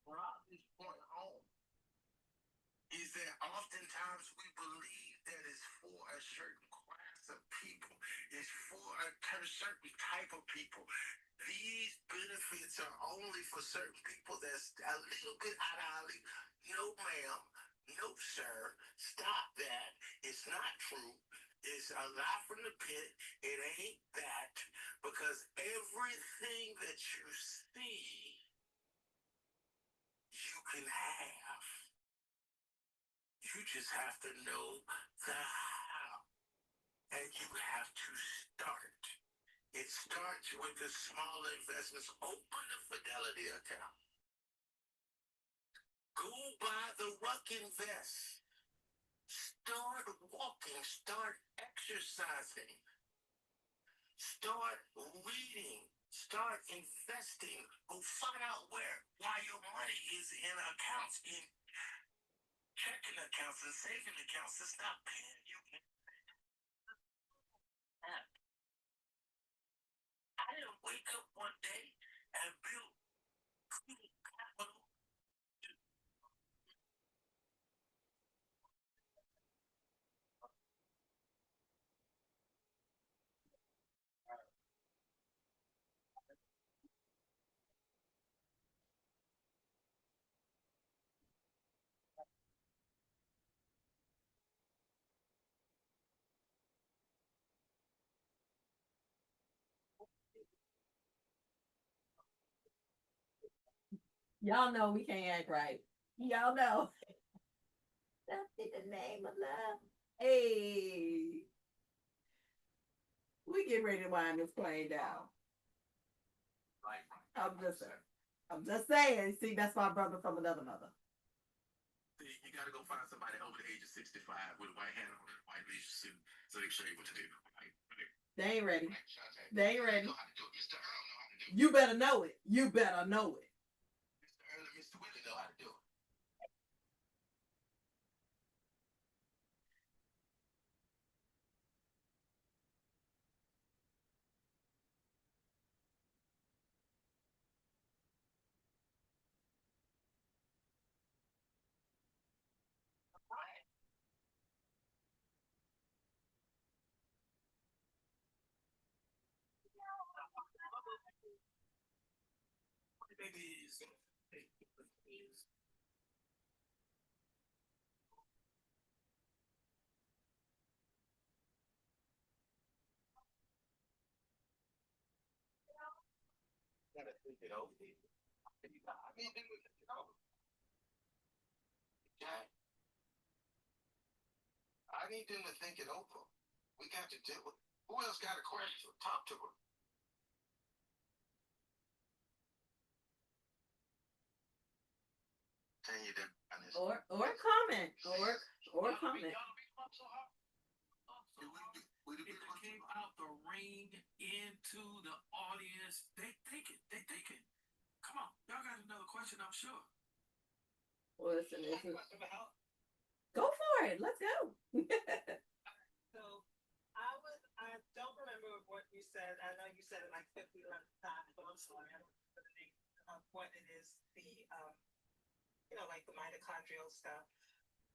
Drive this point home is that oftentimes we believe that it's for a certain class of people. It's for a certain type of people. These benefits are only for certain people that's a little bit out of our league. No, ma'am. No, sir. Stop that. It's not true. It's a lie from the pit. It ain't that. Because everything that you see, you can have. You just have to know the how. And you have to start. It starts with the small investments. Open a Fidelity account. Go buy the Rucking vest. Start walking. Start exercising. Start reading. Start investing. Go find out why your money is in accounts, in checking accounts and saving accounts. It's not paying you. I didn't wake up one day and build capital. Y'all know we can't act right. Y'all know. That's in the name of love. Hey. We get ready to wind this plane down. I'm just saying. See, that's my brother from another mother. You got to go find somebody over the age of 65 with a white hat on and a white leisure suit so they can show you what to do. They ain't ready. They ain't ready. You better know it. You better know it. Mr. Earl and Mr. Willie know how to do it. Gotta think it over. I mean, think it over. Jack, I need them to think it over. We got to do it. Who else got a question? Talk to her. Or comment. Or comment. It came out the ring into the audience. They take it. Come on, y'all got another question, I'm sure. Well, listen, go for it. Let's go. So I don't remember what you said. I know you said it like 50 times, but I'm sorry, I don't remember the name of what it is, like the mitochondrial stuff.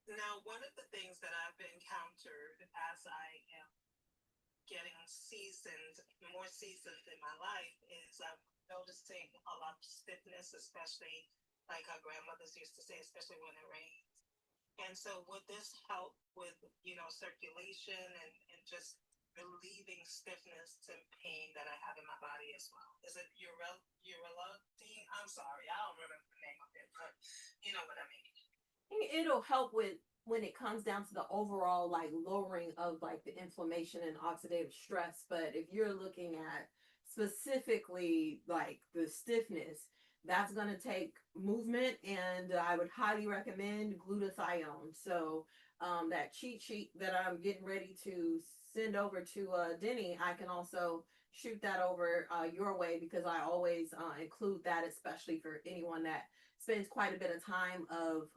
Now, one of the things that I've encountered as I am getting more seasoned in my life, is I'm noticing a lot of stiffness, especially like our grandmothers used to say, especially when it rains. And so would this help with, circulation and just relieving stiffness and pain that I have in my body as well? Is it urology? I'm sorry, I don't remember the name of it, but you know what I mean. It'll help with when it comes down to the overall like lowering of like the inflammation and oxidative stress. But if you're looking at specifically like the stiffness, that's going to take movement, and I would highly recommend glutathione. So that cheat sheet that I'm getting ready to send over to Denny, I can also shoot that over your way, because I always include that, especially for anyone that spends quite a bit of time of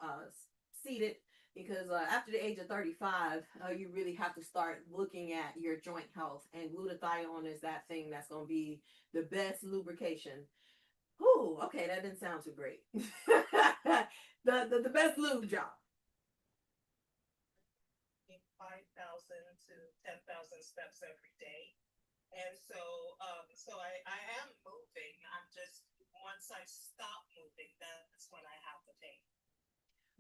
seated, because after the age of 35, you really have to start looking at your joint health, and glutathione is that thing that's going to be the best lubrication. Ooh, okay, that didn't sound too great. the best lube job. 5,000 to 10,000 steps every day. And so I am moving. I'm just, once I stop moving, that's when I have the pain.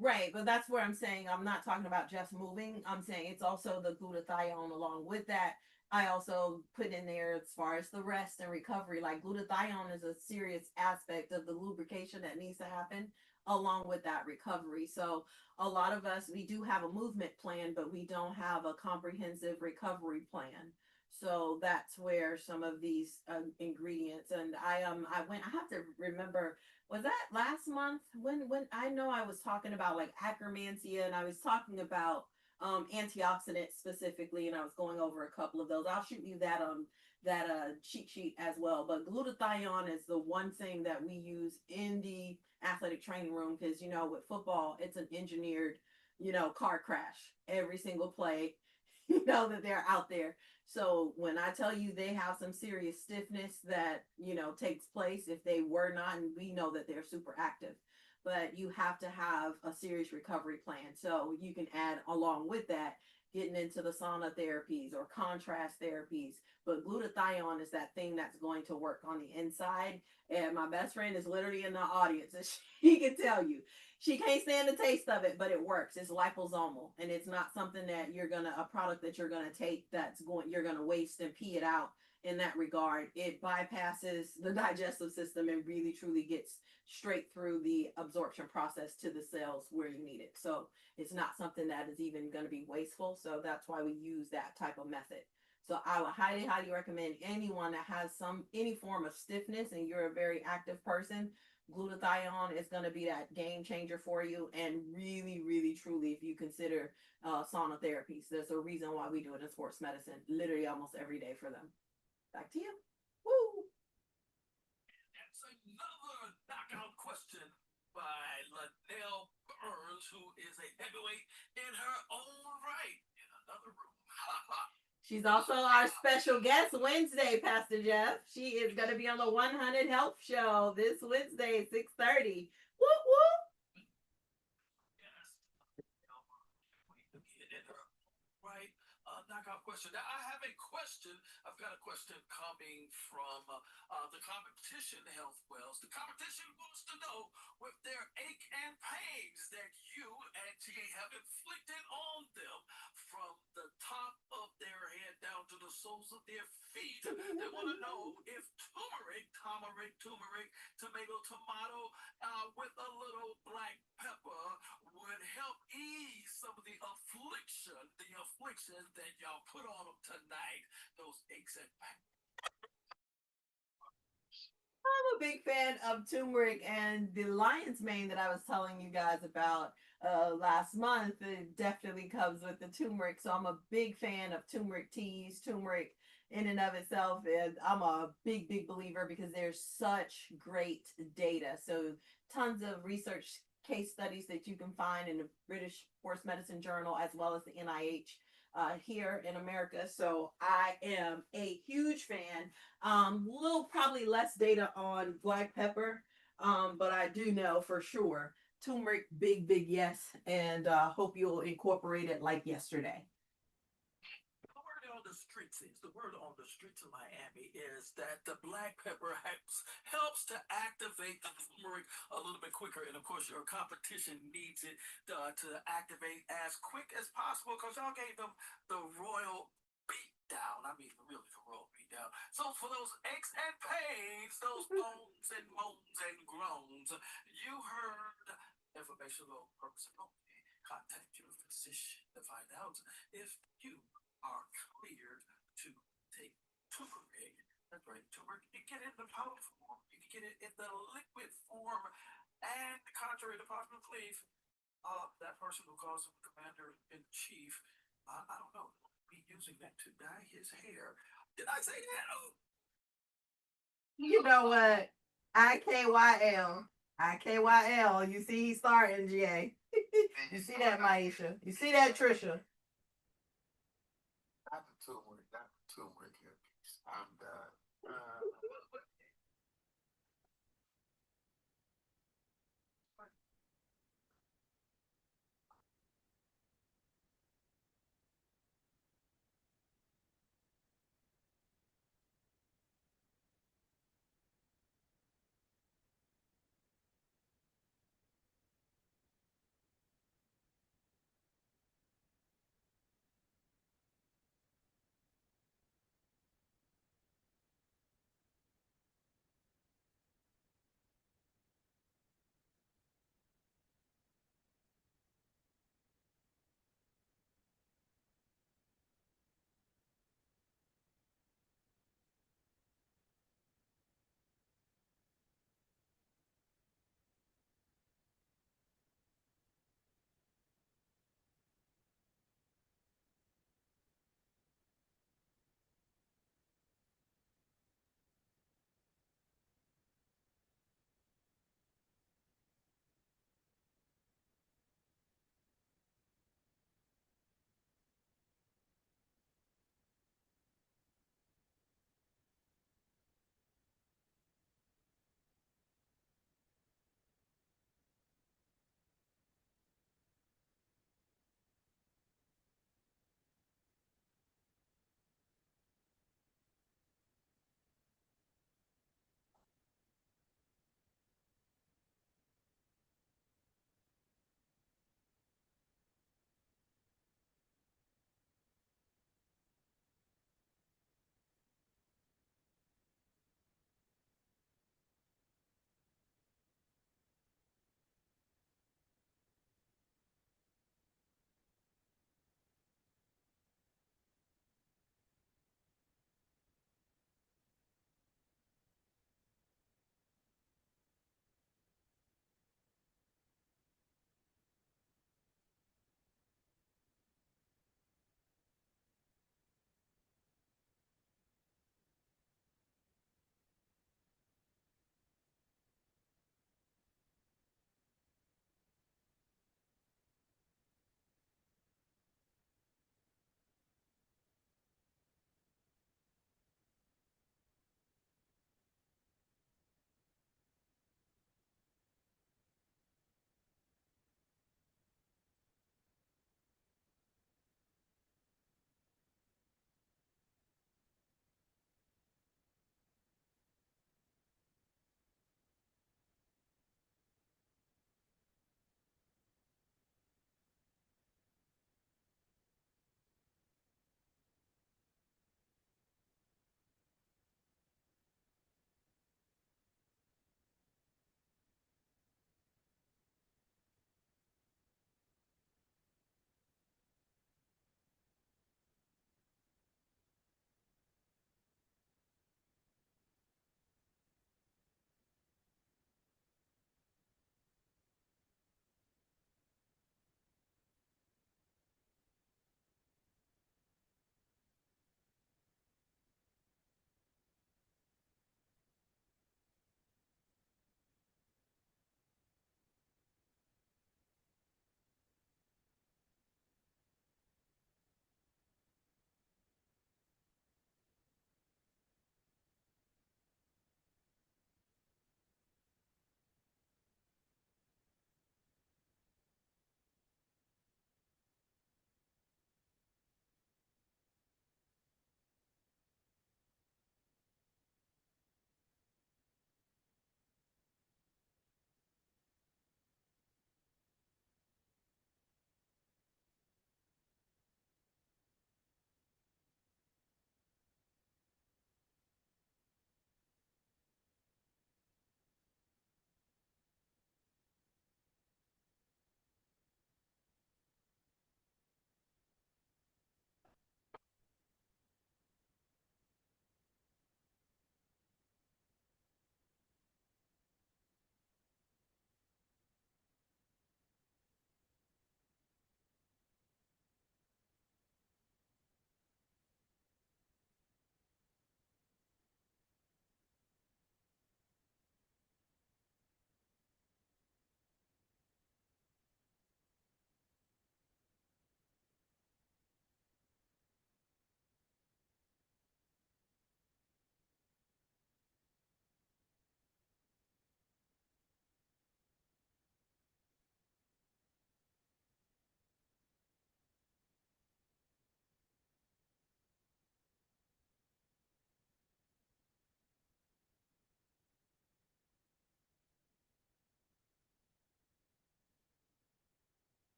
Right, but that's where I'm saying I'm not talking about just moving. I'm saying it's also the glutathione along with that. I also put in there as far as the rest and recovery. Like glutathione is a serious aspect of the lubrication that needs to happen along with that recovery. So a lot of us we do have a movement plan, but we don't have a comprehensive recovery plan. So that's where some of these ingredients and I have to remember, was that last month when I know I was talking about like acromantia and I was talking about antioxidants specifically and I was going over a couple of those. I'll shoot you that cheat sheet as well. But glutathione is the one thing that we use in the athletic training room because you know with football it's an engineered, you know, car crash every single play, you know, that they're out there. So when I tell you they have some serious stiffness that, you know, takes place if they were not, and we know that they're super active, but you have to have a serious recovery plan. So you can add along with that, getting into the sauna therapies or contrast therapies. But glutathione is that thing that's going to work on the inside. And my best friend is literally in the audience and she can tell you she can't stand the taste of it, but it works. It's liposomal, and it's not something that a product that you're gonna take you're gonna waste and pee it out. In that regard, it bypasses the digestive system and really truly gets straight through the absorption process to the cells where you need it. So it's not something that is even going to be wasteful. So that's why we use that type of method. So I would highly, highly recommend anyone that has any form of stiffness and you're a very active person, glutathione is going to be that game changer for you. And really, really, truly, if you consider sauna therapies, there's a reason why we do it in sports medicine, literally almost every day for them. Back to you. Woo! That's another knockout question by Linnell Burns, who is a heavyweight in her own right in another room. She's also our special guest Wednesday, Pastor Jeff. She is going to be on the 100 Health Show this Wednesday, 6:30. Whoop, whoop. Right. Knockout question. Now, I have a question. I've got a question coming from the competition Health Wells. The competition wants to know with their ache and pains that you and G.A have inflicted on them from the top of their head down to the soles of their feet. They want to know if turmeric, tomato, with a little black pepper would help ease some of the affliction that y'all put on them tonight. Those aches and pains. I'm a big fan of turmeric and the lion's mane that I was telling you guys about last month. It definitely comes with the turmeric. So I'm a big fan of turmeric teas, turmeric in and of itself. And I'm a big, big believer because there's such great data. So tons of research case studies that you can find in the British Sports Medicine Journal as well as the NIH here in America. So I am a huge fan. Little probably less data on black pepper, but I do know for sure turmeric, big, big yes, and hope you'll incorporate it like yesterday. The word on the streets of Miami is that the black pepper helps to activate the turmeric a little bit quicker. And of course, your competition needs it to activate as quick as possible because y'all gave them the royal beat down. I mean, really, the royal beat down. So for those aches and pains, those moans and moans and groans, you heard informational purpose only. Contact your physician to find out if you are cleared to take turmeric. That's right, turmeric. You can get it in the powder form. You can get it in the liquid form. And contrary to popular belief, that person who calls him commander in chief, I don't know, be using that to dye his hair. Did I say that? Oh. You know what? IKYL. IKYL. You see he's starting, GA. You see that, Maisha? You see that, Trisha? Not the turmeric piece. I'm done.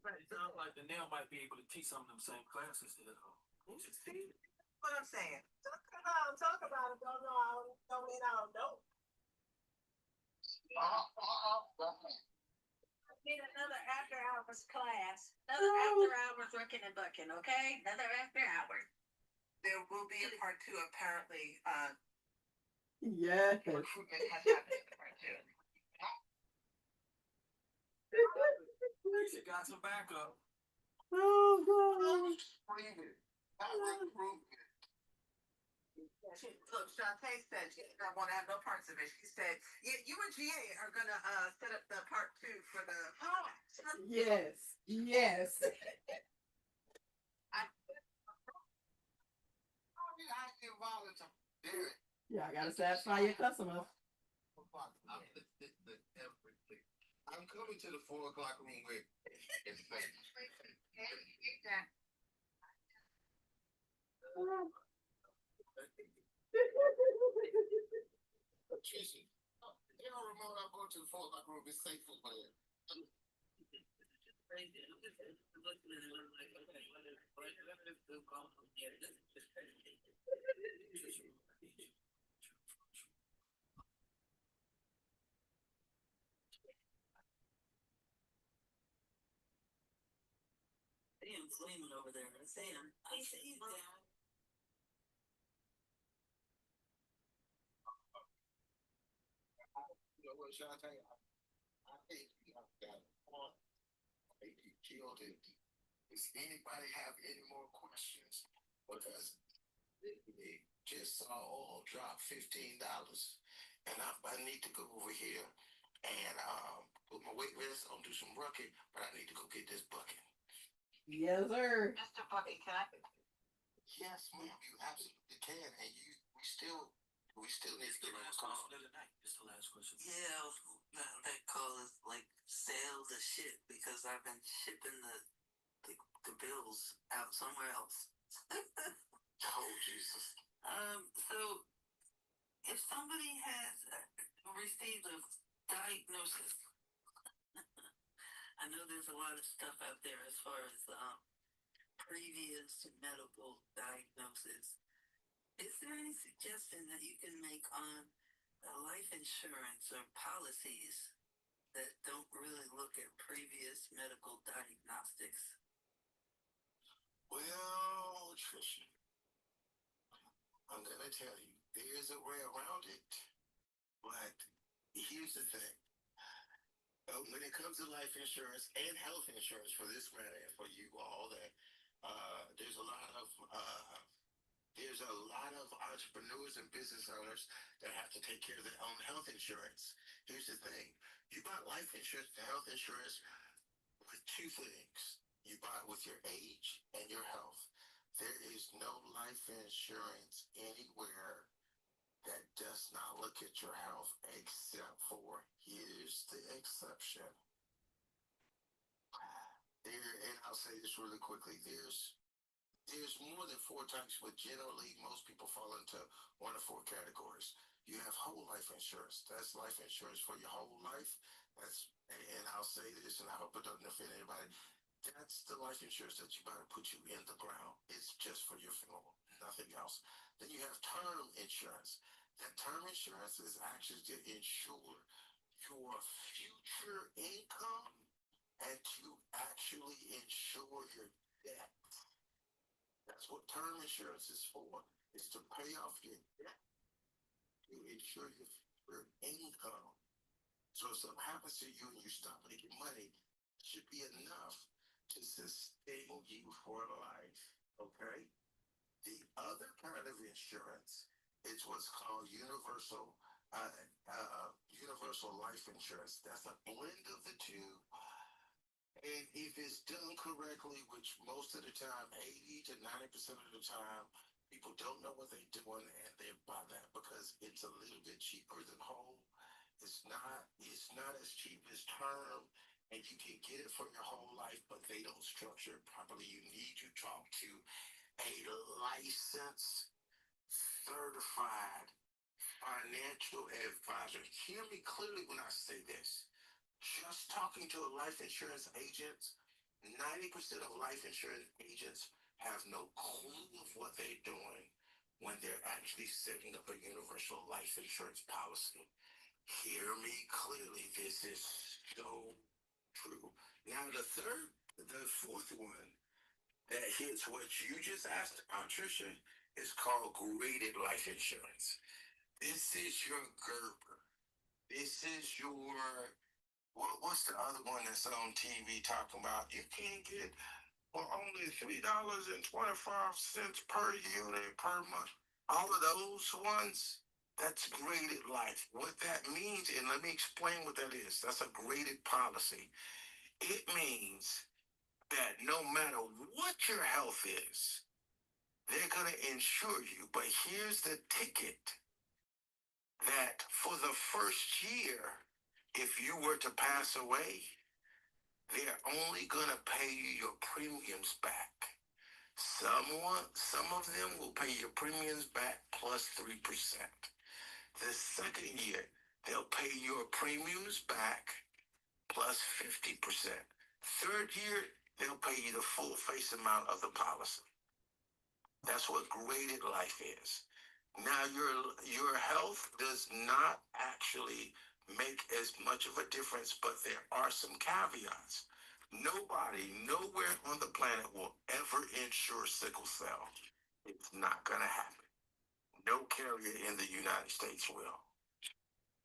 It sounds like the nail might be able to teach some of them same classes there, though. See what I'm saying? Talk about it. Don't know. Don't mean I don't know. Need another after hours class. Another after hours Rucking and Bucking, okay? Another after hours. There will be a part two, apparently. Yes. Recruitment has happened in part two. She got some backup. Oh, God. Look, Shawnte said she did not want to have no parts of it. She said, "Yeah, you and GA are gonna set up the part two for the." Yes. Yes. Yeah, I gotta satisfy your customers. I'm coming to the 4 o'clock room with. Tracy, you know, Ramon, I'm going to the 4 o'clock room. It's safe for me. Damn flaming over there. I see him. I see him. You know what, Shawnte? I hate you. I've got one. I hate you killed it. Does anybody have any more questions? Because they just saw oil drop $15, and I need to go over here and put my weight vest on, do some rucking, but I need to go get this bucket. Yes, sir. Mr. Bucky, can I? Yes, ma'am, you absolutely can, and we still need to get on the call. It's the last question. Yeah, that call is like sales of shit because I've been shipping the bills out somewhere else. Oh, Jesus. So if somebody has received a diagnosis, I know there's a lot of stuff out there as far as previous medical diagnosis. Is there any suggestion that you can make on life insurance or policies that don't really look at previous medical diagnostics? Well, Trisha, I'm gonna tell you, there's a way around it, but here's the thing. When it comes to life insurance and health insurance for this matter, and for you all, that there's a lot of entrepreneurs and business owners that have to take care of their own health insurance. Here's the thing: you buy life insurance and health insurance with two things. You buy it with your age and your health. There is no life insurance anywhere that does not look at your health, except for, here's the exception. And I'll say this really quickly, there's more than 4 types, but generally most people fall into 1 of 4 categories. You have whole life insurance. That's life insurance for your whole life. And I'll say this, and I hope it doesn't offend anybody. That's the life insurance that you buy to put you in the ground. It's just for your funeral, nothing else. Then you have term insurance. That term insurance is actually to insure your future income and to actually insure your debt. That's what term insurance is for. It's to pay off your debt, to insure your future income. So if something happens to you and you stop making money, it should be enough to sustain you for life. Okay? The other kind of insurance is what's called universal life insurance. That's a blend of the two. And if it's done correctly, which most of the time, 80 to 90% of the time, people don't know what they're doing and they buy that because it's a little bit cheaper than whole. It's not as cheap as term, and you can get it for your whole life, but they don't structure it properly. You need to talk to a licensed, certified financial advisor. Hear me clearly when I say this. Just talking to a life insurance agent 90% of life insurance agents have no clue of what they're doing when they're actually setting up a universal life insurance policy. Hear me clearly. This is so true. Now, the fourth one that hits what you just asked about, Trisha, is called graded life insurance. This is your Gerber. This is your what's the other one that's on TV talking about? You can't get for only $3.25 per unit per month. All of those ones, that's graded life. What that means, and let me explain what that is. That's a graded policy. It means that no matter what your health is, they're going to insure you. But here's the ticket that for the first year, if you were to pass away, they're only going to pay you your premiums back. Some of them will pay your premiums back plus 3%. The second year, they'll pay your premiums back plus 50%. Third year, they'll pay you the full face amount of the policy. That's what graded life is. Now, your health does not actually make as much of a difference, but there are some caveats. Nobody, nowhere on the planet will ever insure sickle cell. It's not going to happen. No carrier in the United States will.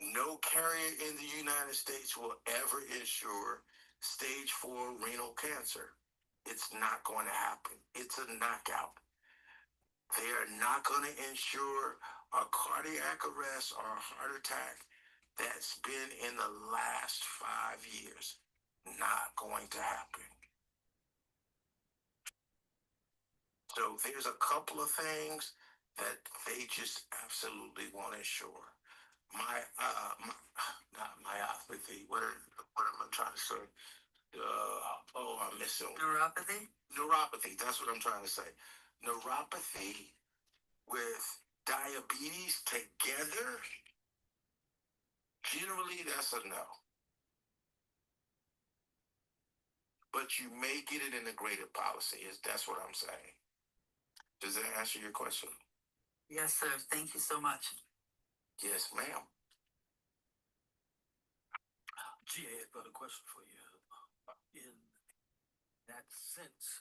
No carrier in the United States will ever insure stage 4 renal cancer. It's not going to happen. It's a knockout. They are not going to insure a cardiac arrest or a heart attack that's been in the last 5 years. Not going to happen. So there's a couple of things that they just absolutely want to insure. Not myopathy. What am I trying to say? I'm missing Neuropathy? Neuropathy. That's what I'm trying to say. Neuropathy with diabetes together, generally that's a no. But you may get it in a graded policy. That's what I'm saying. Does that answer your question? Yes, sir. Thank you so much. Yes, ma'am. G.A, I've got a question for you. In that sense,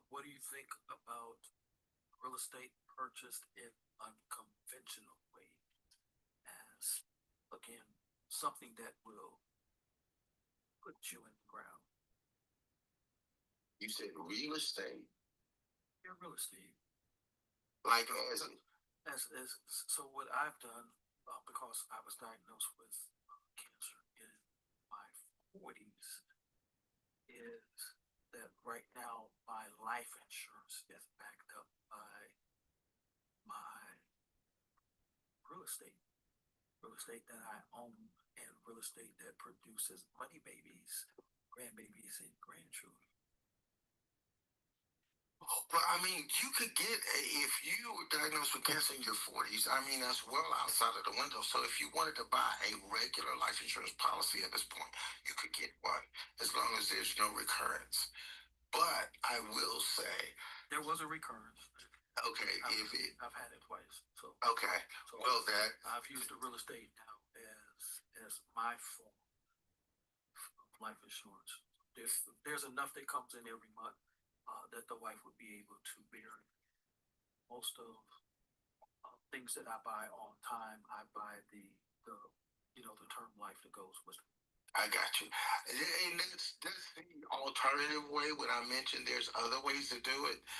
what do you think about real estate purchased in unconventional way as, again, something that will put you in the ground? You said real estate? Yeah, real estate. Like so what I've done, because I was diagnosed with cancer in my 40s, is that right now my life insurance is backed up by my real estate that I own, and real estate that produces money babies, grandbabies, and grandchildren. Well, I mean, you could get if you were diagnosed with cancer in your 40s. I mean, that's well outside of the window. So if you wanted to buy a regular life insurance policy at this point, you could get one as long as there's no recurrence. But I will say there was a recurrence. Okay, I've had it twice. So okay, so well that I've used the real estate now as my form of life insurance. There's enough that comes in every month that the wife would be able to bear. Most of things that I buy on time, I buy the term life that goes with it. I got you. And that's the alternative way. When I mentioned there's other ways to do it,